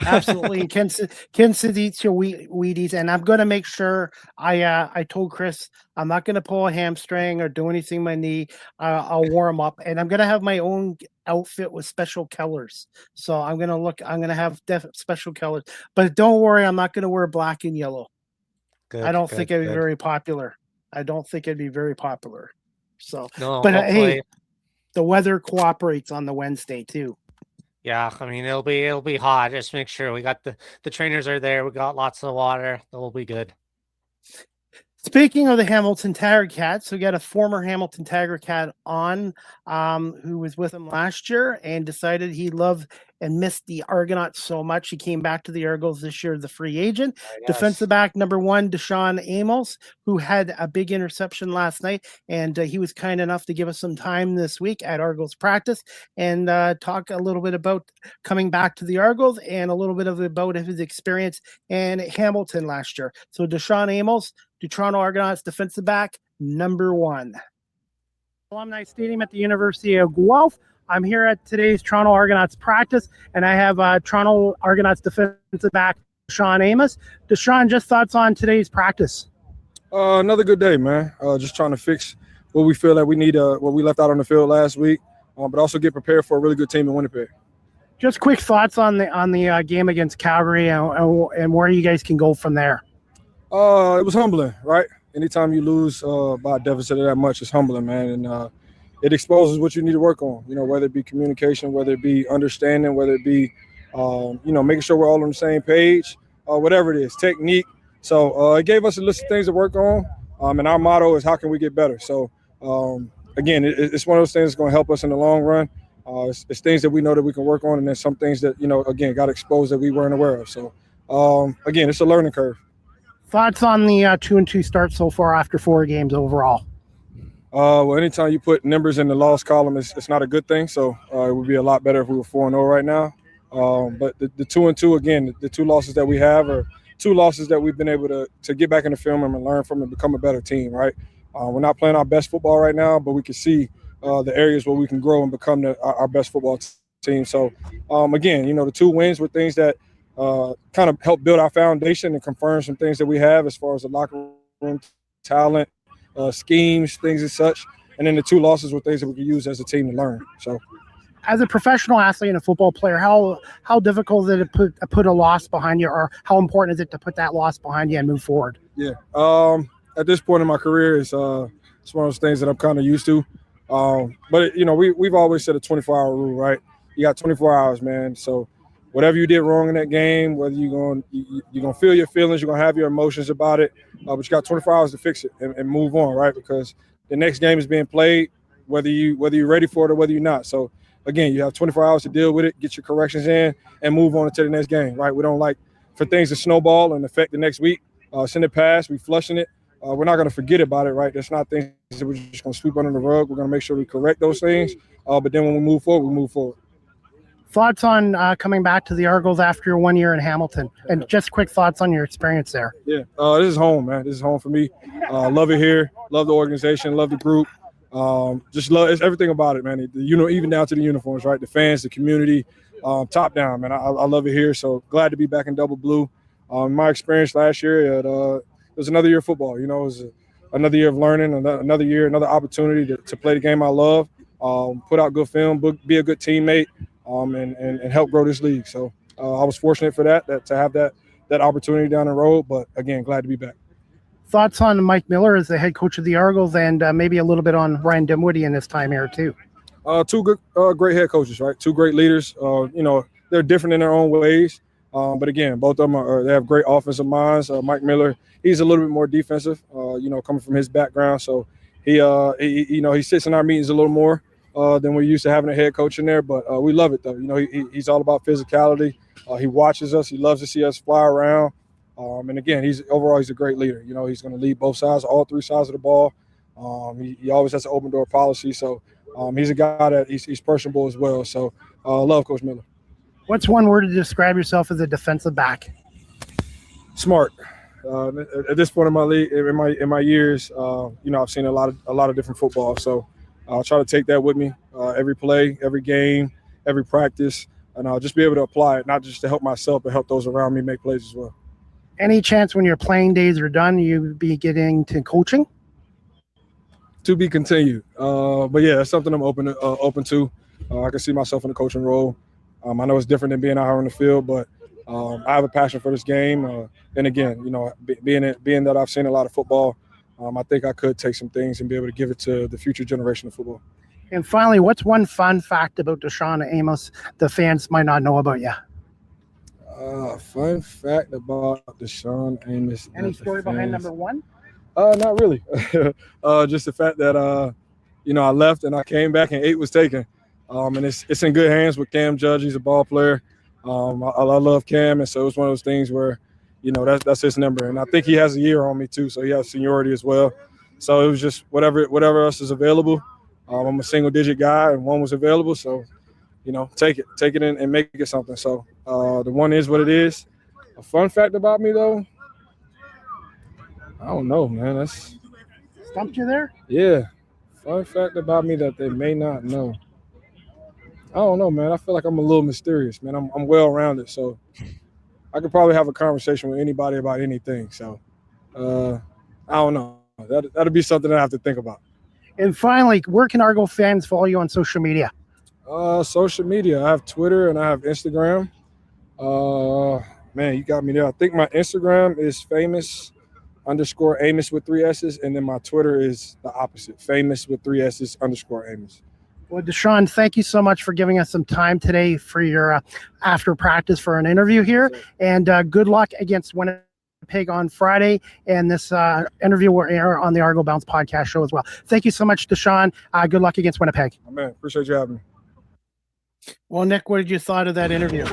Absolutely. Ken says eats your Wheaties, and I'm going to make sure I told Chris I'm not going to pull a hamstring or do anything my knee. I'll warm up, and I'm going to have my own outfit with special colors. So I'm going to have special colors, but don't worry, I'm not going to wear black and yellow. I don't think it'd be very popular. So, no, but hopefully. hey, the weather cooperates on the Wednesday too. Yeah, I mean, it'll be hot. Just make sure we got the trainers are there. We got lots of water. It'll be good. Speaking of the Hamilton Tiger Cats, we got a former Hamilton Tiger Cat on who was with him last year and decided he loved and missed the Argonauts so much. He came back to the Argos this year, the free agent. Defensive back number 1, Deshaun Amos, who had a big interception last night. And he was kind enough to give us some time this week at Argos practice and talk a little bit about coming back to the Argos and a little bit about his experience in Hamilton last year. So Deshaun Amos, the Toronto Argonauts defensive back, number 1. Alumni Stadium at the University of Guelph. I'm here at today's Toronto Argonauts practice, and I have Toronto Argonauts defensive back, Deshaun Amos. Deshaun, just thoughts on today's practice? Another good day, man. Just trying to fix what we feel that we need, what we left out on the field last week, but also get prepared for a really good team in Winnipeg. Just quick thoughts on the game against Calgary and where you guys can go from there. It was humbling, right? Anytime you lose by a deficit of that much, it's humbling, man. And it exposes what you need to work on, whether it be communication, whether it be understanding, whether it be, making sure we're all on the same page, whatever it is, technique. So it gave us a list of things to work on. And our motto is, how can we get better? So, again, it's one of those things that's going to help us in the long run. It's things that we know that we can work on. And then some things that, again, got exposed that we weren't aware of. So, again, it's a learning curve. Thoughts on the 2-2 start so far after 4 games overall? Well, anytime you put numbers in the loss column, it's not a good thing. So it would be a lot better if we were 4-0 right now. But the 2-2, again, the 2 losses that we have are 2 losses that we've been able to get back in the film and learn from and become a better team, right? We're not playing our best football right now, but we can see the areas where we can grow and become our best football team. So, again, the 2 wins were things that kind of help build our foundation and confirm some things that we have as far as the locker room talent, schemes, things and such. And then the 2 losses were things that we could use as a team to learn. So, as a professional athlete and a football player, how difficult is it to put a loss behind you, or how important is it to put that loss behind you and move forward? Yeah. At this point in my career, it's one of those things that I'm kind of used to. But we've always said a 24-hour rule, right? You got 24 hours, man. So whatever you did wrong in that game, whether you're gonna feel your feelings, you're gonna have your emotions about it, but you got 24 hours to fix it and move on, right? Because the next game is being played, whether you're ready for it or whether you're not. So again, you have 24 hours to deal with it, get your corrections in, and move on to the next game, right? We don't like for things to snowball and affect the next week. Send it past, we flushing it. We're not going to forget about it, right? That's not things that we're just going to sweep under the rug. We're going to make sure we correct those things. But then when we move forward, we move forward. Thoughts on coming back to the Argos after your 1 year in Hamilton, and just quick thoughts on your experience there. Yeah, this is home, man. This is home for me. Love it here. Love the organization. Love the group. Just love it's everything about it, man. Even down to the uniforms, right? The fans, the community, top down, man. I love it here. So glad to be back in Double Blue. My experience last year, it was another year of football. It was another year of learning, another year, another opportunity to play the game I love, put out good film, be a good teammate, and help grow this league. So I was fortunate for that to have that opportunity down the road. But again, glad to be back. Thoughts on Mike Miller as the head coach of the Argos, and maybe a little bit on Ryan Dinwiddie in his time here too. Two good, great head coaches, right? Two great leaders. They're different in their own ways, but again, both of them they have great offensive minds. Mike Miller, he's a little bit more defensive, coming from his background. So he sits in our meetings a little more than we're used to having a head coach in there. But we love it though. He's all about physicality. He watches us. He loves to see us fly around. And again, he's a great leader. He's going to lead both sides, all three sides of the ball. He always has an open door policy. So he's a guy that he's personable as well. So love Coach Miller. What's one word to describe yourself as a defensive back? Smart. At this point in my league, in my years, I've seen a lot of different football. So I'll try to take that with me every play, every game, every practice, and I'll just be able to apply it, not just to help myself, but help those around me make plays as well. Any chance when your playing days are done, you be getting to coaching? To be continued. But yeah, it's something I'm open to. I can see myself in the coaching role. I know it's different than being out here on the field, but I have a passion for this game. And again, being that I've seen a lot of football, I think I could take some things and be able to give it to the future generation of football. And finally, what's one fun fact about Deshaun Amos the fans might not know about you? Fun fact about Deshaun Amos. Any story behind number one? Not really. Just the fact that I left and I came back and 8 was taken. And it's in good hands with Cam Judge. He's a ball player. I love Cam, and so it was one of those things where, that's his number. And I think he has a year on me too, so he has seniority as well. So it was just whatever else is available. I'm a single digit guy, and one was available, so take it in and make it something. So the one is what it is. A fun fact about me though, I don't know, man. That's stumped you there? Yeah. Fun fact about me that they may not know. I don't know, man. I feel like I'm a little mysterious, man. I'm well-rounded, so I could probably have a conversation with anybody about anything. So I don't know. That'll be something I have to think about. And finally, where can Argo fans follow you on social media? Social media. I have Twitter and I have Instagram. Man, you got me there. I think my Instagram is famous_Amos with 3 S's, and then my Twitter is the opposite, famous with 3 S's _Amos. Well, Deshaun, thank you so much for giving us some time today for your after practice for an interview here, and good luck against Winnipeg on Friday, and this interview will air on the Argo Bounce podcast show as well. Thank you so much, Deshaun. Good luck against Winnipeg. Oh, man, appreciate you having me. Well, Nick, what did you thought of that interview?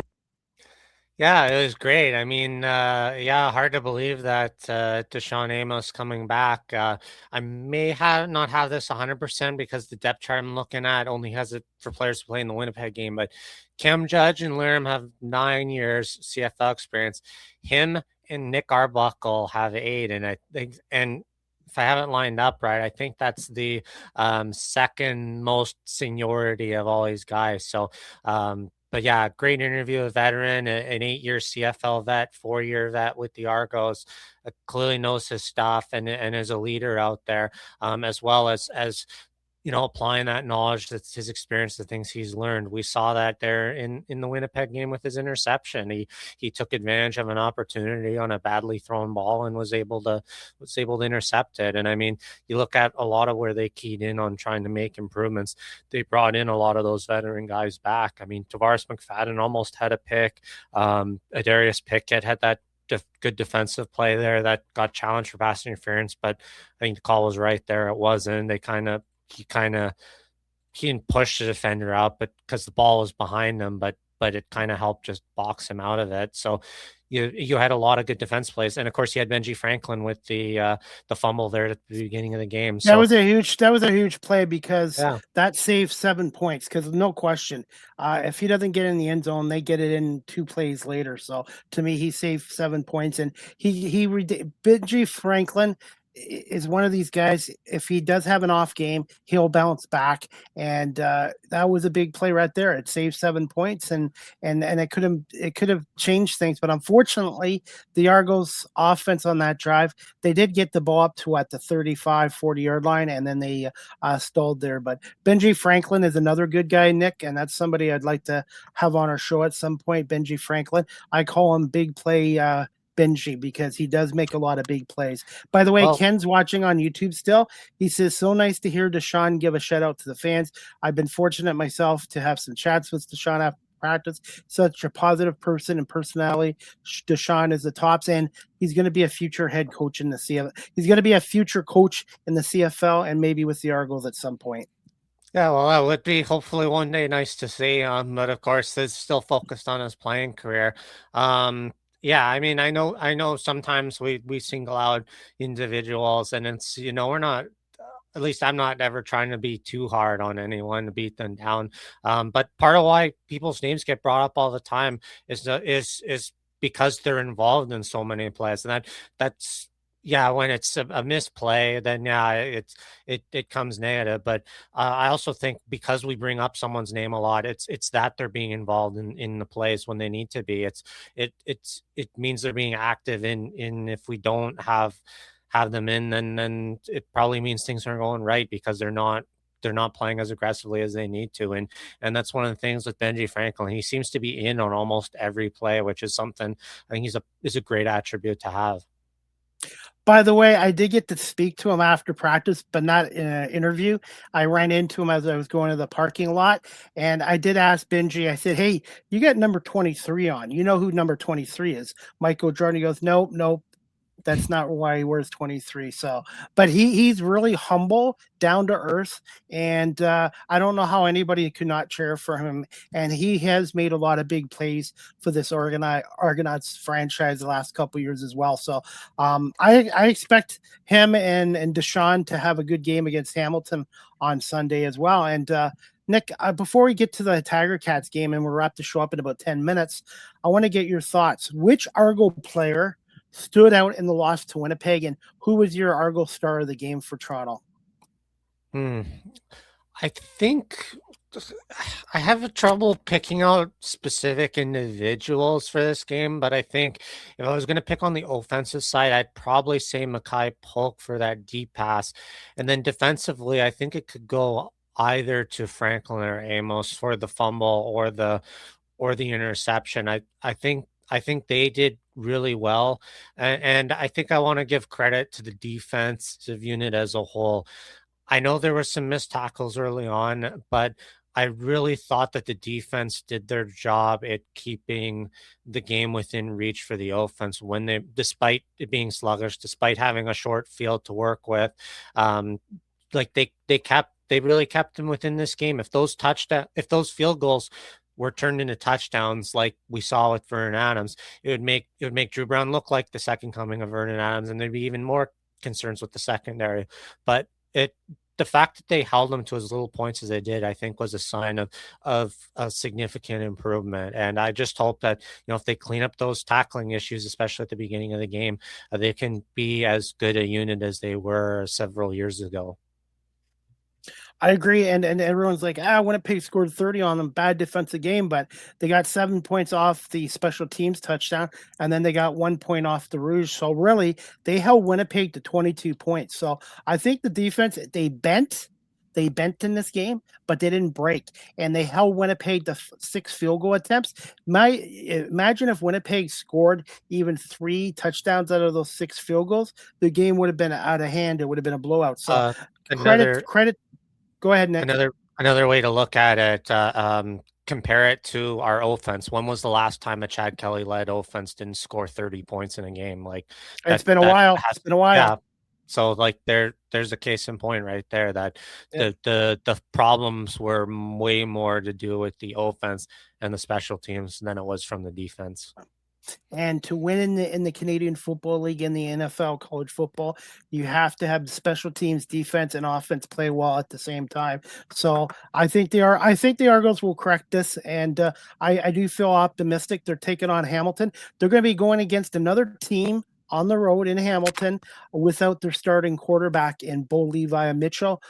Yeah, it was great. I mean, hard to believe that Deshaun Amos coming back. I may not have this 100% because the depth chart I'm looking at only has it for players to play in the Winnipeg game. But Cam Judge and Lirim have 9 years CFL experience. Him and Nick Arbuckle have 8, and I think, and if I haven't lined up right, I think that's the second most seniority of all these guys. So. But yeah, great interview, a veteran, an 8-year CFL vet, 4-year vet with the Argos, clearly knows his stuff and is a leader out there, as well as applying that knowledge, that's his experience, the things he's learned. We saw that there in the Winnipeg game with his interception. He took advantage of an opportunity on a badly thrown ball and was able to intercept it. And I mean, you look at a lot of where they keyed in on trying to make improvements. They brought in a lot of those veteran guys back. I mean, Tavares McFadden almost had a pick. Adarius Pickett had that good defensive play there that got challenged for pass interference, but I think the call was right there. It wasn't. He didn't push the defender out, but because the ball was behind him, but it kind of helped just box him out of it. So you had a lot of good defense plays, and of course you had Benji Franklin with the fumble there at the beginning of the game. So that was a huge play because yeah. that saved 7 points. Because no question, if he doesn't get in the end zone, they get it in 2 plays later. So to me, he saved 7 points, and Benji Franklin is one of these guys. If he does have an off game, he'll bounce back, and that was a big play right there. It saved 7 points, and it could have changed things. But unfortunately, the Argos offense on that drive, they did get the ball up to the 35, 40-yard line, and then they stalled there. But Benji Franklin is another good guy, Nick, and that's somebody I'd like to have on our show at some point. Benji Franklin, I call him big play Benji because he does make a lot of big plays. By the way, Ken's watching on YouTube still. He says, so nice to hear Deshaun give a shout out to the fans. I've been fortunate myself to have some chats with Deshaun after practice. Such a positive person and personality. Deshaun is the tops, and he's going to be a future head coach in the CFL. He's going to be a future coach in the CFL and maybe with the Argos at some point. Yeah, well, that would be hopefully one day nice to see. But of course, it's still focused on his playing career. Yeah, I mean, I know sometimes we single out individuals, and it's, we're not, at least I'm not ever trying to be too hard on anyone to beat them down. But part of why people's names get brought up all the time is because they're involved in so many plays, and that's yeah, when it's a misplay, then yeah, it comes negative. But I also think because we bring up someone's name a lot, it's that they're being involved in the plays when they need to be. It means they're being active in if we don't have them in, then it probably means things aren't going right because they're not playing as aggressively as they need to. And that's one of the things with Benji Franklin. He seems to be in on almost every play, which is something I think is a great attribute to have. By the way, I did get to speak to him after practice, but not in an interview. I ran into him as I was going to the parking lot, and I did ask Benji, I said, hey, you got number 23 on. You know who number 23 is? Michael Jordan. He goes, nope. That's not why he wears 23. So, but he's really humble, down to earth, and I don't know how anybody could not cheer for him. And he has made a lot of big plays for this Argonauts franchise the last couple of years as well. So, I expect him and Deshaun to have a good game against Hamilton on Sunday as well. And Nick, before we get to the Tiger Cats game, and we'll wrap the show up in about 10 minutes, I want to get your thoughts. Which Argo player stood out in the loss to Winnipeg, and who was your Argo star of the game for Toronto? I think I have trouble picking out specific individuals for this game, but I think if I was going to pick on the offensive side, I'd probably say Mackay Polk for that deep pass. And then defensively, I think it could go either to Franklin or Amos for the fumble or the interception. I think they did really well. And I think I want to give credit to the defensive unit as a whole. I know there were some missed tackles early on, but I really thought that the defense did their job at keeping the game within reach for the offense despite it being sluggish, despite having a short field to work with. They really kept them within this game. If those field goals were turned into touchdowns like we saw with Vernon Adams, it would make Drew Brown look like the second coming of Vernon Adams, and there'd be even more concerns with the secondary. But the fact that they held him to as little points as they did, I think, was a sign of a significant improvement. And I just hope that, if they clean up those tackling issues, especially at the beginning of the game, they can be as good a unit as they were several years ago. I agree, and everyone's like, Winnipeg scored 30 on them, bad defensive game, but they got 7 points off the special teams touchdown, and then they got 1 point off the Rouge. So really, they held Winnipeg to 22 points. So I think the defense, they bent, They bent in this game, but they didn't break, and they held Winnipeg to 6 field goal attempts. Imagine if Winnipeg scored even 3 touchdowns out of those 6 field goals, the game would have been out of hand. It would have been a blowout. So Another credit. Go ahead, Nick. another way to look at it, compare it to our offense. When was the last time a Chad Kelly led offense didn't score 30 points in a game? Like it's been a while. It's been a while. Yeah. So like there's a case in point right there that the problems were way more to do with the offense and the special teams than it was from the defense. And to win in the Canadian Football League and the NFL college football, you have to have special teams, defense, and offense play well at the same time. So I think the Argos will correct this, and I do feel optimistic. They're taking on Hamilton. They're going to be going against another team on the road in Hamilton without their starting quarterback in Bo Levi Mitchell.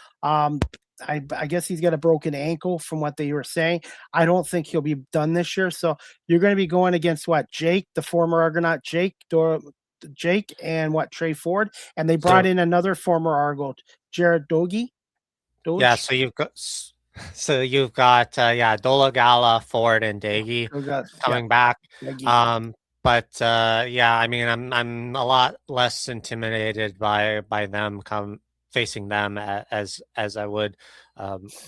I guess he's got a broken ankle from what they were saying. I don't think he'll be done this year. So you're going to be going against what? Jake, the former Argonaut, Jake, and what? Trey Ford. And they brought in another former Argo, Jared Doge. Yeah, so you've got Dola Gala, Ford, and Daggy coming back. But I mean, I'm a lot less intimidated by them facing them as I would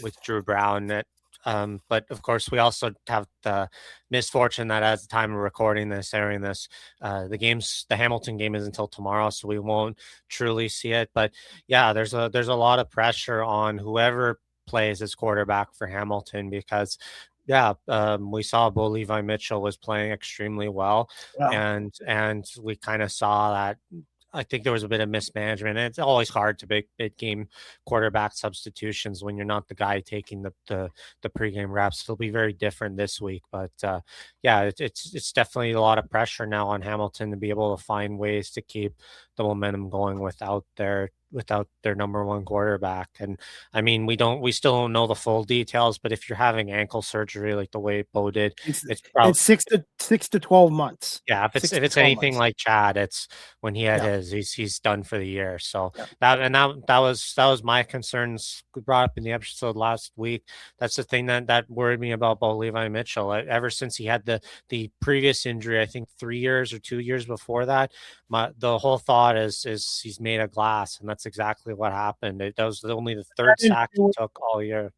with Drew Brown. But of course, we also have the misfortune that at the time of recording this, airing this, the Hamilton game is until tomorrow, so we won't truly see it. But yeah, there's a lot of pressure on whoever plays as quarterback for Hamilton because we saw Bo Levi Mitchell was playing extremely well, and we kind of saw that. I think there was a bit of mismanagement. It's always hard to make big-game quarterback substitutions when you're not the guy taking the pregame reps. It'll be very different this week, but it's definitely a lot of pressure now on Hamilton to be able to find ways to keep the momentum going without their number one quarterback. And I mean, we still don't know the full details, but if you're having ankle surgery like the way Bo did, it's probably 6 to 12 months. Yeah, if it's anything like Chad, it's when he had he's done for the year. So that was my concerns brought up in the episode last week. That's the thing that worried me about Bo Levi Mitchell. Ever since he had the previous injury, I think 3 years or 2 years before that, the whole thought is he's made of glass, and that's exactly what happened. That was only the third sack he took all year.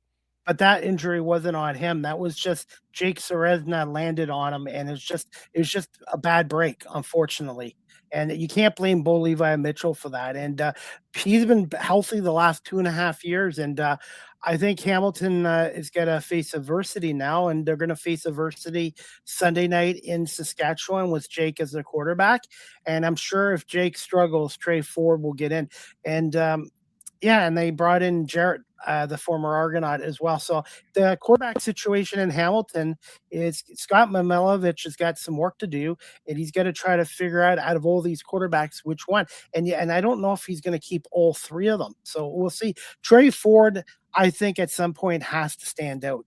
But that injury wasn't on him. That was just Jake Serezna landed on him, and it was just a bad break, unfortunately. And you can't blame Bo Levi Mitchell for that. And he's been healthy the last 2.5 years. And I think Hamilton is going to face adversity now, and they're going to face adversity Sunday night in Saskatchewan with Jake as their quarterback. And I'm sure if Jake struggles, Trey Ford will get in. And and they brought in Jarrett, the former Argonaut, as well. So the quarterback situation in Hamilton is Scott Mamilovich has got some work to do, and he's got to try to figure out of all these quarterbacks which one. And I don't know if he's going to keep all 3 of them. So we'll see. Trey Ford, I think at some point has to stand out.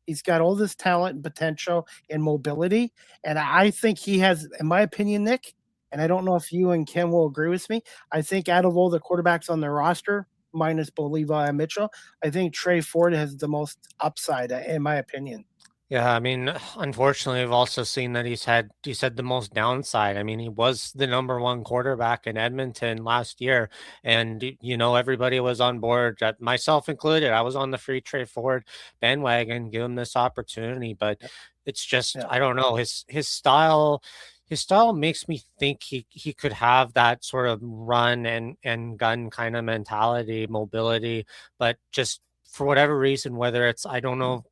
He's got all this talent and potential and mobility, and I think he has, in my opinion, Nick. And I don't know if you and Ken will agree with me. I think out of all the quarterbacks on their roster, minus Bo Levi Mitchell, I think Trey Ford has the most upside, in my opinion. Yeah, I mean, unfortunately, we've also seen that he's had the most downside. I mean, he was the number one quarterback in Edmonton last year, and everybody was on board, myself included. I was on the free Trey Ford bandwagon, give him this opportunity, but it's just I don't know, his style. His style makes me think he could have that sort of run and gun kind of mentality, mobility, but just for whatever reason, whether it's, I don't know,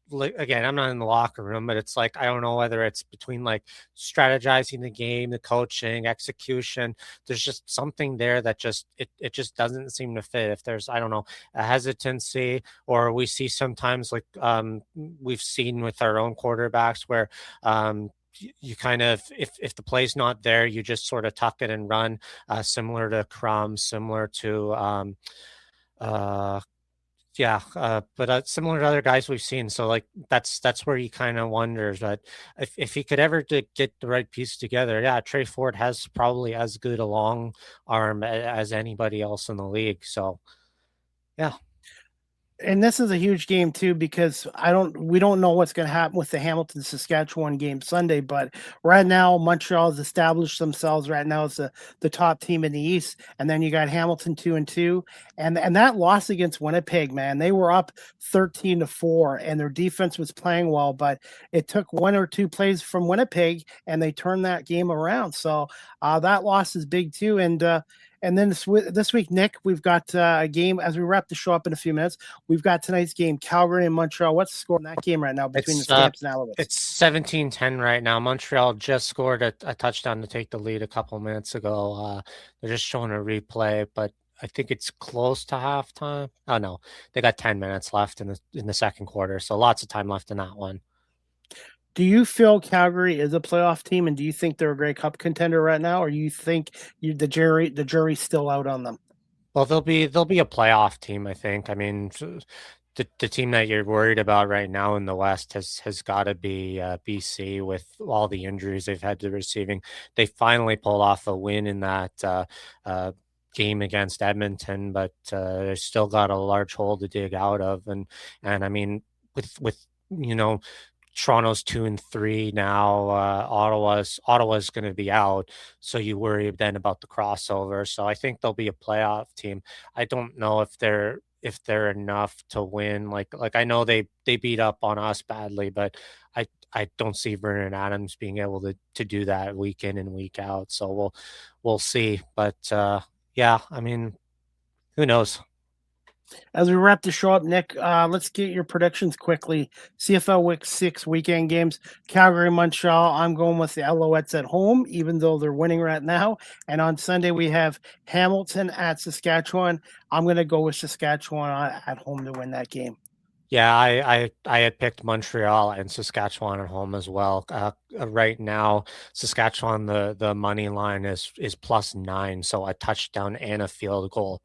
like, again, I'm not in the locker room, but it's like, I don't know whether it's between like strategizing the game, the coaching, execution, there's just something there that just, it just doesn't seem to fit. If there's, I don't know, a hesitancy, or we see sometimes like we've seen with our own quarterbacks where, you kind of, if the play's not there, you just sort of tuck it and run, similar to Crum, similar to but similar to other guys we've seen. So like that's where he kind of wonders that if he could ever get the right piece together, Trey Ford has probably as good a long arm as anybody else in the league. So And this is a huge game too because we don't know what's going to happen with the Hamilton Saskatchewan game Sunday, but right now Montreal has established themselves right now as the top team in the East, and then you got Hamilton 2-2, and that loss against Winnipeg, man, they were up 13-4, and their defense was playing well, but it took one or two plays from Winnipeg, and they turned that game around. So that loss is big too, and then this week, Nick, we've got a game as we wrap the show up in a few minutes. We've got tonight's game, Calgary and Montreal. What's the score in that game right now between the Stamps and Alouettes? It's 17-10 right now. Montreal just scored a touchdown to take the lead a couple minutes ago. They're just showing a replay, but I think it's close to halftime. Oh no, they got 10 minutes left in the second quarter, so lots of time left in that one. Do you feel Calgary is a playoff team, and do you think they're a Grey Cup contender right now, or you think the jury's still out on them? Well, they'll be a playoff team, I think. I mean, the team that you're worried about right now in the West has got to be BC with all the injuries they've had to receiving. They finally pulled off a win in that game against Edmonton, but they've still got a large hole to dig out of. And I mean, with Toronto's 2-3 now. Ottawa's going to be out, so you worry then about the crossover. So I think they'll be a playoff team. I don't know if they're enough to win. Like I know they beat up on us badly, but I don't see Vernon Adams being able to do that week in and week out. So we'll see. But yeah, I mean, who knows? As we wrap the show up, Nick, let's get your predictions quickly. CFL Week 6 weekend games, Calgary, Montreal. I'm going with the Alouettes at home, even though they're winning right now. And on Sunday, we have Hamilton at Saskatchewan. I'm going to go with Saskatchewan at home to win that game. Yeah, I had picked Montreal and Saskatchewan at home as well. Right now, Saskatchewan, the money line is +9, so a touchdown and a field goal.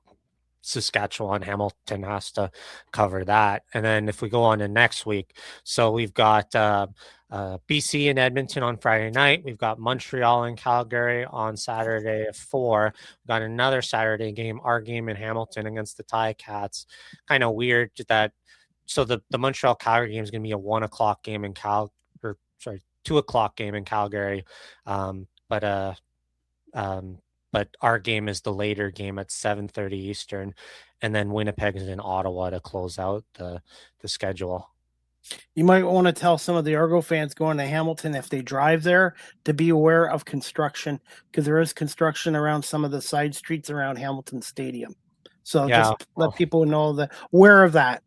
Saskatchewan, Hamilton has to cover that. And then if we go on to next week, so we've got BC and Edmonton on Friday night. We've got Montreal and Calgary on Saturday at 4. We've got another Saturday game, our game in Hamilton against the Ticats. Kind of weird that. So the Montreal Calgary game is going to be a 1 o'clock game in 2 o'clock game in Calgary. But our game is the later game at 7:30 Eastern, and then Winnipeg is in Ottawa to close out the schedule. You might want to tell some of the Argo fans going to Hamilton, if they drive there, to be aware of construction, because there is construction around some of the side streets around Hamilton Stadium. So just let people know aware of that.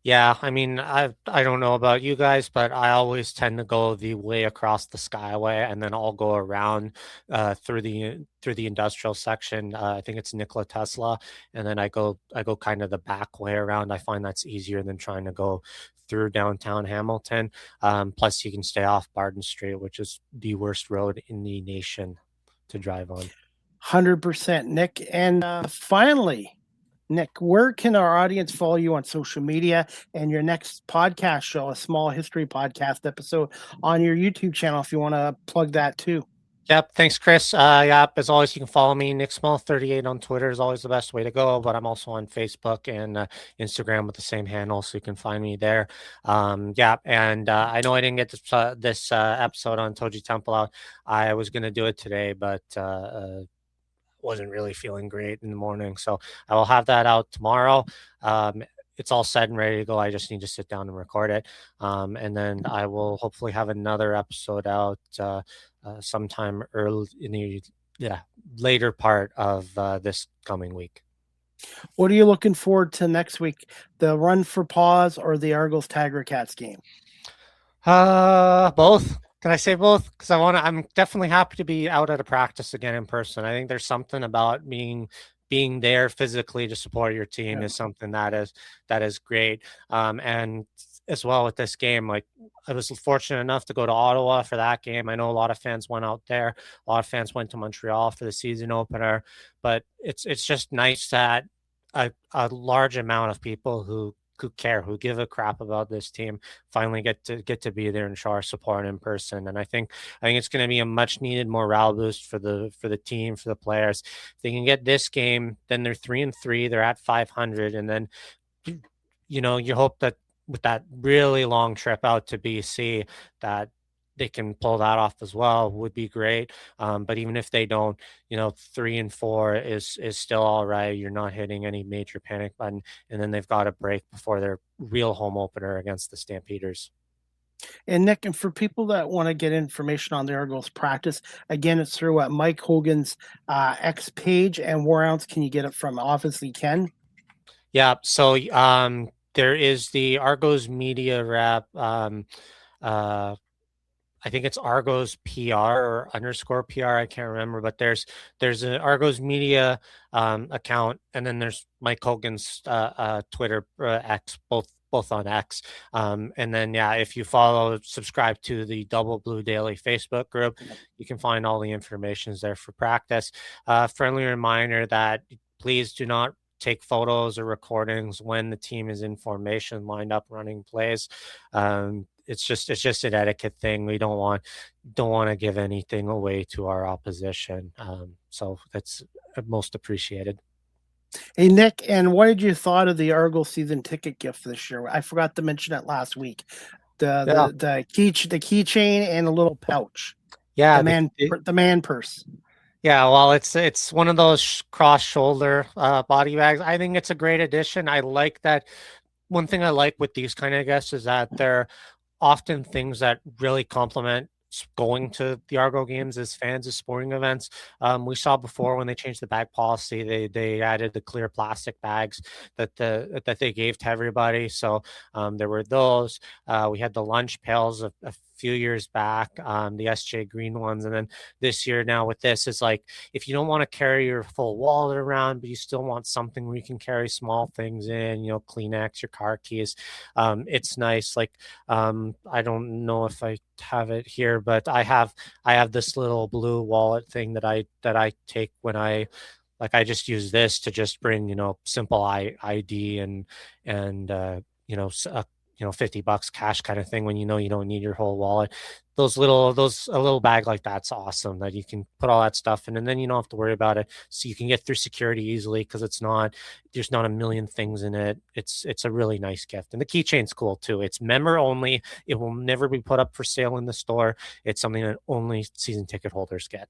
Yeah, I mean, I don't know about you guys, but I always tend to go the way across the Skyway, and then I'll go around through the industrial section. I think it's Nikola Tesla, and then I go kind of the back way around. I find that's easier than trying to go through downtown Hamilton. Plus, you can stay off Barton Street, which is the worst road in the nation to drive on. 100%, Nick. And finally, Nick, where can our audience follow you on social media and your next podcast show, a small history podcast episode on your YouTube channel, if you want to plug that too? Yep. Thanks, Chris. Yep. As always, you can follow me, Nick Small 38 on Twitter is always the best way to go, but I'm also on Facebook and Instagram with the same handle, so you can find me there. Yeah. And I know I didn't get this episode on Toji Temple out. I was going to do it today, but wasn't really feeling great in the morning. So I will have that out tomorrow. It's all set and ready to go. I just need to sit down and record it. And then I will hopefully have another episode out sometime early in the later part of this coming week. What are you looking forward to next week? The Run for Paws or the Argos Tiger Cats game? Both. Can I say both? Because I'm definitely happy to be out at a practice again in person. I think there's something about being there physically to support your team is something that is great. And as well with this game, like I was fortunate enough to go to Ottawa for that game. I know a lot of fans went out there. A lot of fans went to Montreal for the season opener. But it's just nice that a large amount of people who care, who give a crap about this team, finally get to be there and show our support in person. And I think it's going to be a much needed morale boost for the team, for the players. If they can get this game, then they're 3-3, they're at 500, and then you hope that with that really long trip out to BC, that they can pull that off as well would be great. But even if they don't, 3-4 is still all right. You're not hitting any major panic button, and then they've got a break before their real home opener against the Stampeders. And Nick, and for people that want to get information on the Argos practice, again, it's through Mike Hogan's X page. And where else can you get it from? Obviously, Ken. Yeah. So there is the Argos media rep. I think it's Argos PR or underscore PR. I can't remember, but there's an Argos media account, and then there's Mike Hogan's Twitter X, both on X. And then if you subscribe to the Double Blue Daily Facebook group, you can find all the information there for practice. Friendly reminder that please do not take photos or recordings when the team is in formation, lined up, running plays. It's just an etiquette thing. We don't want to give anything away to our opposition. So that's most appreciated. Hey Nick, and what did you thought of the Argo season ticket gift this year? I forgot to mention it last week. The keychain and a little pouch. Yeah, the man purse. Yeah, well, it's one of those cross shoulder body bags. I think it's a great addition. I like that. One thing I like with these kind of guests is that they're often things that really complement going to the Argo games as fans of sporting events. We saw before when they changed the bag policy, they added the clear plastic bags that they gave to everybody. So there were those. We had the lunch pails a few years back, the SJ green ones, and then this year now with this is like, if you don't want to carry your full wallet around, but you still want something where you can carry small things in, Kleenex, your car keys. It's nice. Like I don't know if I have it here, but I have this little blue wallet thing that I take when I just use this to just bring simple ID and $50 cash kind of thing when you don't need your whole wallet. A little bag like that's awesome that you can put all that stuff in, and then you don't have to worry about it. So you can get through security easily because there's not a million things in it. It's a really nice gift, and the keychain's cool too. It's member only. It will never be put up for sale in the store. It's something that only season ticket holders get.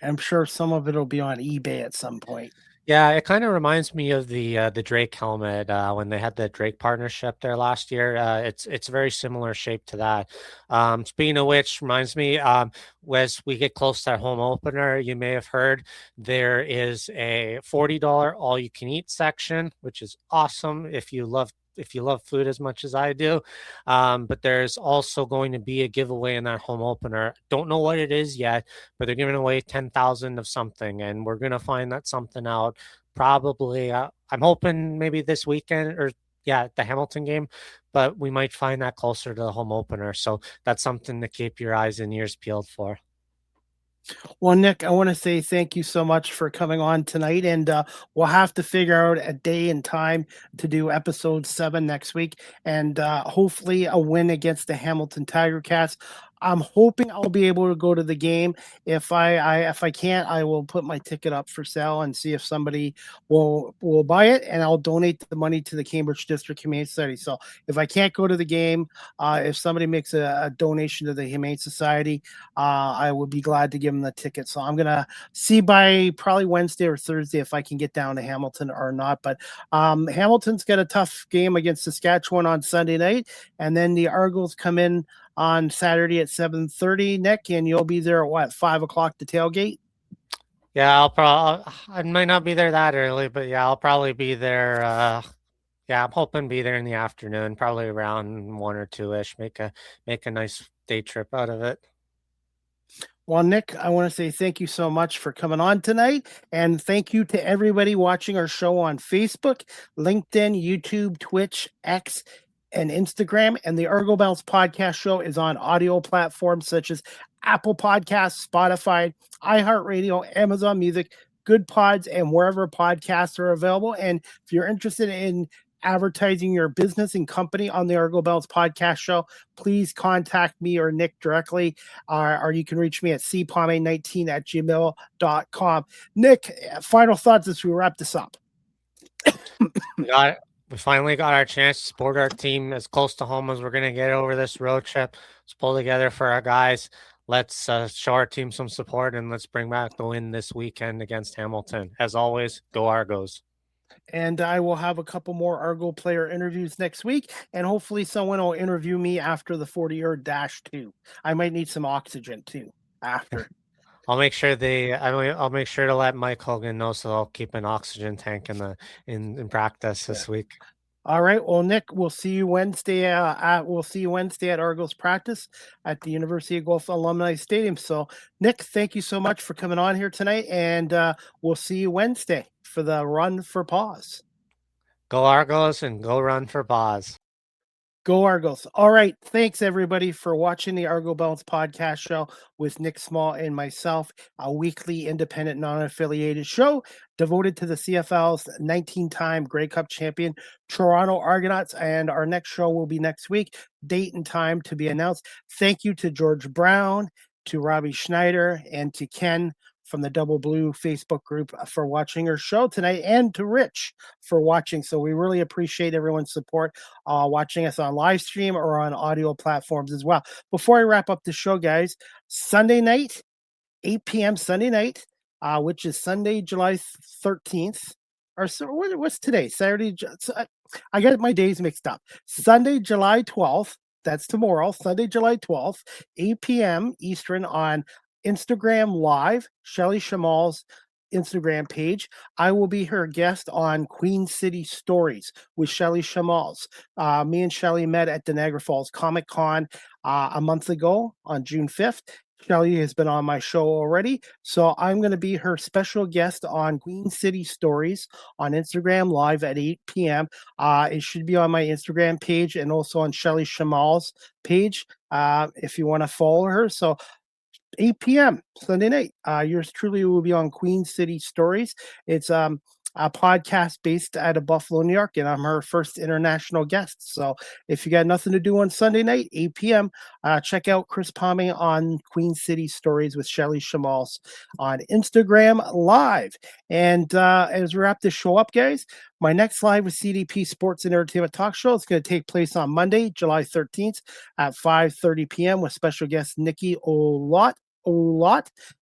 I'm sure some of it will be on eBay at some point. Yeah, it kind of reminds me of the Drake helmet when they had the Drake partnership there last year. It's a very similar shape to that. Speaking of which, reminds me, as we get close to our home opener, you may have heard there is a $40 all-you-can-eat section, which is awesome if you love food as much as I do. But there's also going to be a giveaway in that home opener. Don't know what it is yet, but they're giving away 10,000 of something, and we're going to find that something out probably. I'm hoping maybe this weekend or the Hamilton game, but we might find that closer to the home opener. So that's something to keep your eyes and ears peeled for. Well, Nick, I want to say thank you so much for coming on tonight, and we'll have to figure out a day and time to do episode 7 next week, and hopefully a win against the Hamilton Tiger Cats. I'm hoping I'll be able to go to the game. If I can't, I will put my ticket up for sale and see if somebody will buy it, and I'll donate the money to the Cambridge District Humane Society. So if I can't go to the game, if somebody makes a donation to the Humane Society, I would be glad to give them the ticket. So I'm gonna see by probably Wednesday or Thursday if I can get down to Hamilton or not. But Hamilton's got a tough game against Saskatchewan on Sunday night, and then the Argos come in on Saturday at 7:30, Nick, and you'll be there at 5 o'clock to tailgate? Yeah, I might not be there that early, but I'll probably be there. I'm hoping to be there in the afternoon, probably around 1 or 2-ish. Make a nice day trip out of it. Well, Nick, I want to say thank you so much for coming on tonight, and thank you to everybody watching our show on Facebook, LinkedIn, YouTube, Twitch, X, and Instagram. And the Argo Bounce podcast show is on audio platforms such as Apple Podcasts, Spotify, iHeartRadio, Amazon Music, Good Pods, and wherever podcasts are available. And if you're interested in advertising your business and company on the Argo Bounce podcast show, please contact me or Nick directly, or you can reach me at cpomay19@gmail.com. Nick, final thoughts as we wrap this up. We finally got our chance to support our team as close to home as we're going to get over this road trip. Let's pull together for our guys. Let's show our team some support, and let's bring back the win this weekend against Hamilton. As always, go Argos. And I will have a couple more Argo player interviews next week, and hopefully someone will interview me after the 40-yard dash too. I might need some oxygen too after. I'll make sure I'll make sure to let Mike Hogan know, so I'll keep an oxygen tank in practice this week. All right. Well, Nick, we'll see you Wednesday. We'll see you Wednesday at Argos practice at the University of Guelph Alumni Stadium. So, Nick, thank you so much for coming on here tonight, and we'll see you Wednesday for the Run for Pause. Go Argos and go Run for Pause. Go Argos. All right. Thanks, everybody, for watching the Argo Bounce podcast show with Nick Small and myself, a weekly independent, non-affiliated show devoted to the CFL's 19-time Grey Cup champion, Toronto Argonauts. And our next show will be next week. Date and time to be announced. Thank you to George Brown, to Robbie Schneider, and to Ken from the Double Blue Facebook group for watching our show tonight, and to Rich for watching. So we really appreciate everyone's support watching us on live stream or on audio platforms as well. Before I wrap up the show, guys, Sunday night, 8 p.m. Sunday night, which is Sunday, July 13th. Or so, what's today? Saturday. I got my days mixed up. Sunday, July 12th. That's tomorrow. Sunday, July 12th, 8 p.m. Eastern on Instagram Live, Shelly Shamal's Instagram page. I will be her guest on Queen City Stories with Shelly Shamals. Me and Shelly met at the Niagara Falls Comic Con a month ago on June 5th. Shelly has been on my show already, so I'm going to be her special guest on Queen City Stories on Instagram Live at 8 p.m. It should be on my Instagram page and also on Shelly Shamal's page if you want to follow her. So 8 p.m. Sunday night. Yours truly will be on Queen City Stories. It's a podcast based out of Buffalo, New York, and I'm her first international guest. So if you got nothing to do on Sunday night, 8 p.m., check out Chris Pomay on Queen City Stories with Shelly Shamals on Instagram Live. And as we wrap this show up, guys, my next live with CDP Sports and Entertainment Talk Show is going to take place on Monday, July 13th at 5:30 p.m. with special guest Nikki Olot,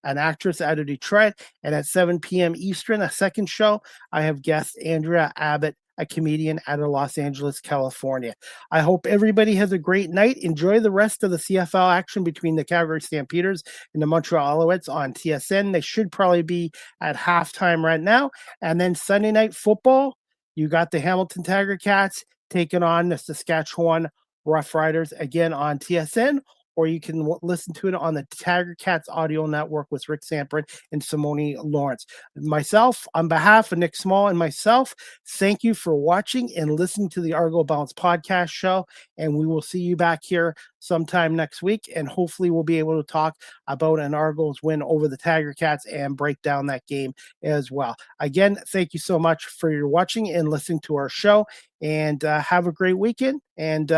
an actress out of Detroit. And at 7 p.m. Eastern, a second show, I have guest Andrea Abbott, a comedian out of Los Angeles, California. I hope everybody has a great night. Enjoy the rest of the CFL action between the Calgary Stampeders and the Montreal Alouettes on TSN. They should probably be at halftime right now. And then Sunday night football, you got the Hamilton Tiger Cats taking on the Saskatchewan Rough Riders again on TSN, or you can listen to it on the Tiger Cats audio network with Rick Samprin and Simone Lawrence. Myself, on behalf of Nick Small and myself, thank you for watching and listening to the Argo Bounce podcast show, and we will see you back here sometime next week, and hopefully we'll be able to talk about an Argos win over the Tiger Cats and break down that game as well. Again, thank you so much for your watching and listening to our show, and have a great weekend. And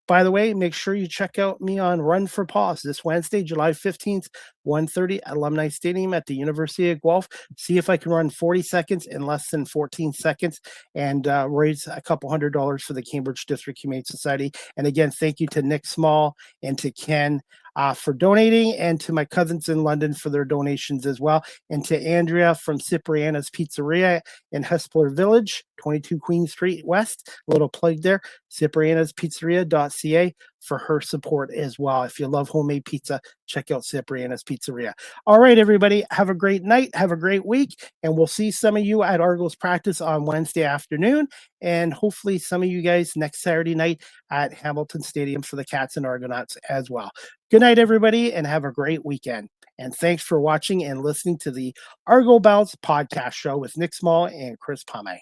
by the way, make sure you check out me on Run for Pause this Wednesday, July 15th, 1:30 at Alumni Stadium at the University of Guelph. See if I can run 40 seconds in less than 14 seconds and raise a couple $100 for the Cambridge District Humane Society. And again, thank you to Nick Small and to Ken for donating, and to my cousins in London for their donations as well, and to Andrea from Cipriana's Pizzeria in Hespeler Village, 22 Queen Street West, a little plug there, ciprianaspizzeria.ca for her support as well. If you love homemade pizza, check out Cipriana's Pizzeria. All right, everybody, have a great night, have a great week, and we'll see some of you at Argos practice on Wednesday afternoon, and hopefully some of you guys next Saturday night at Hamilton Stadium for the Cats and Argonauts as well. Good night, everybody, and have a great weekend. And thanks for watching and listening to the Argo Bounce podcast show with Nick Small and Chris Pomay.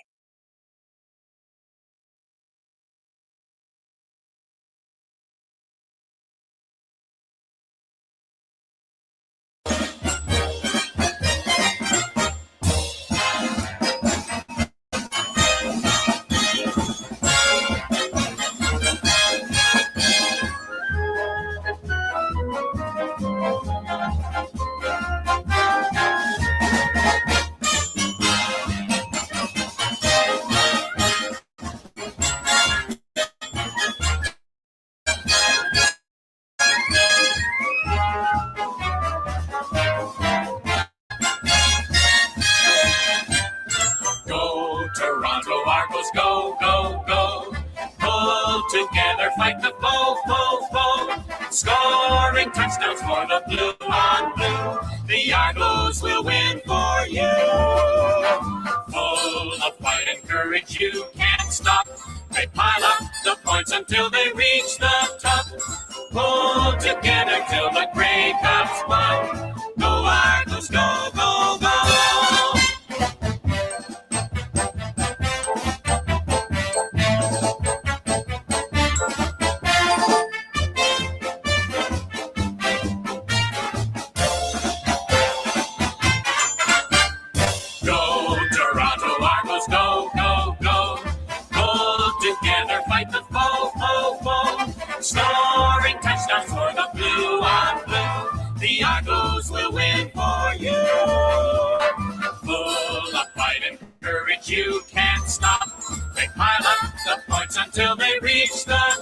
together fight the foe, foe, foe. Scoring touchdowns for the blue on blue. The Argos will win for you. Full of fight and courage, you can't stop. They pile up the points until they reach the top. Pull together till the Grey Cups won. Go Argos, go, go, go! Go Toronto Argos, go, go, go! Pull together, fight the foe, foe, foe. Scoring touchdowns for the blue on blue. The Argos will win for you. Full of fight and courage, you can't stop. They pile up the points until they reach the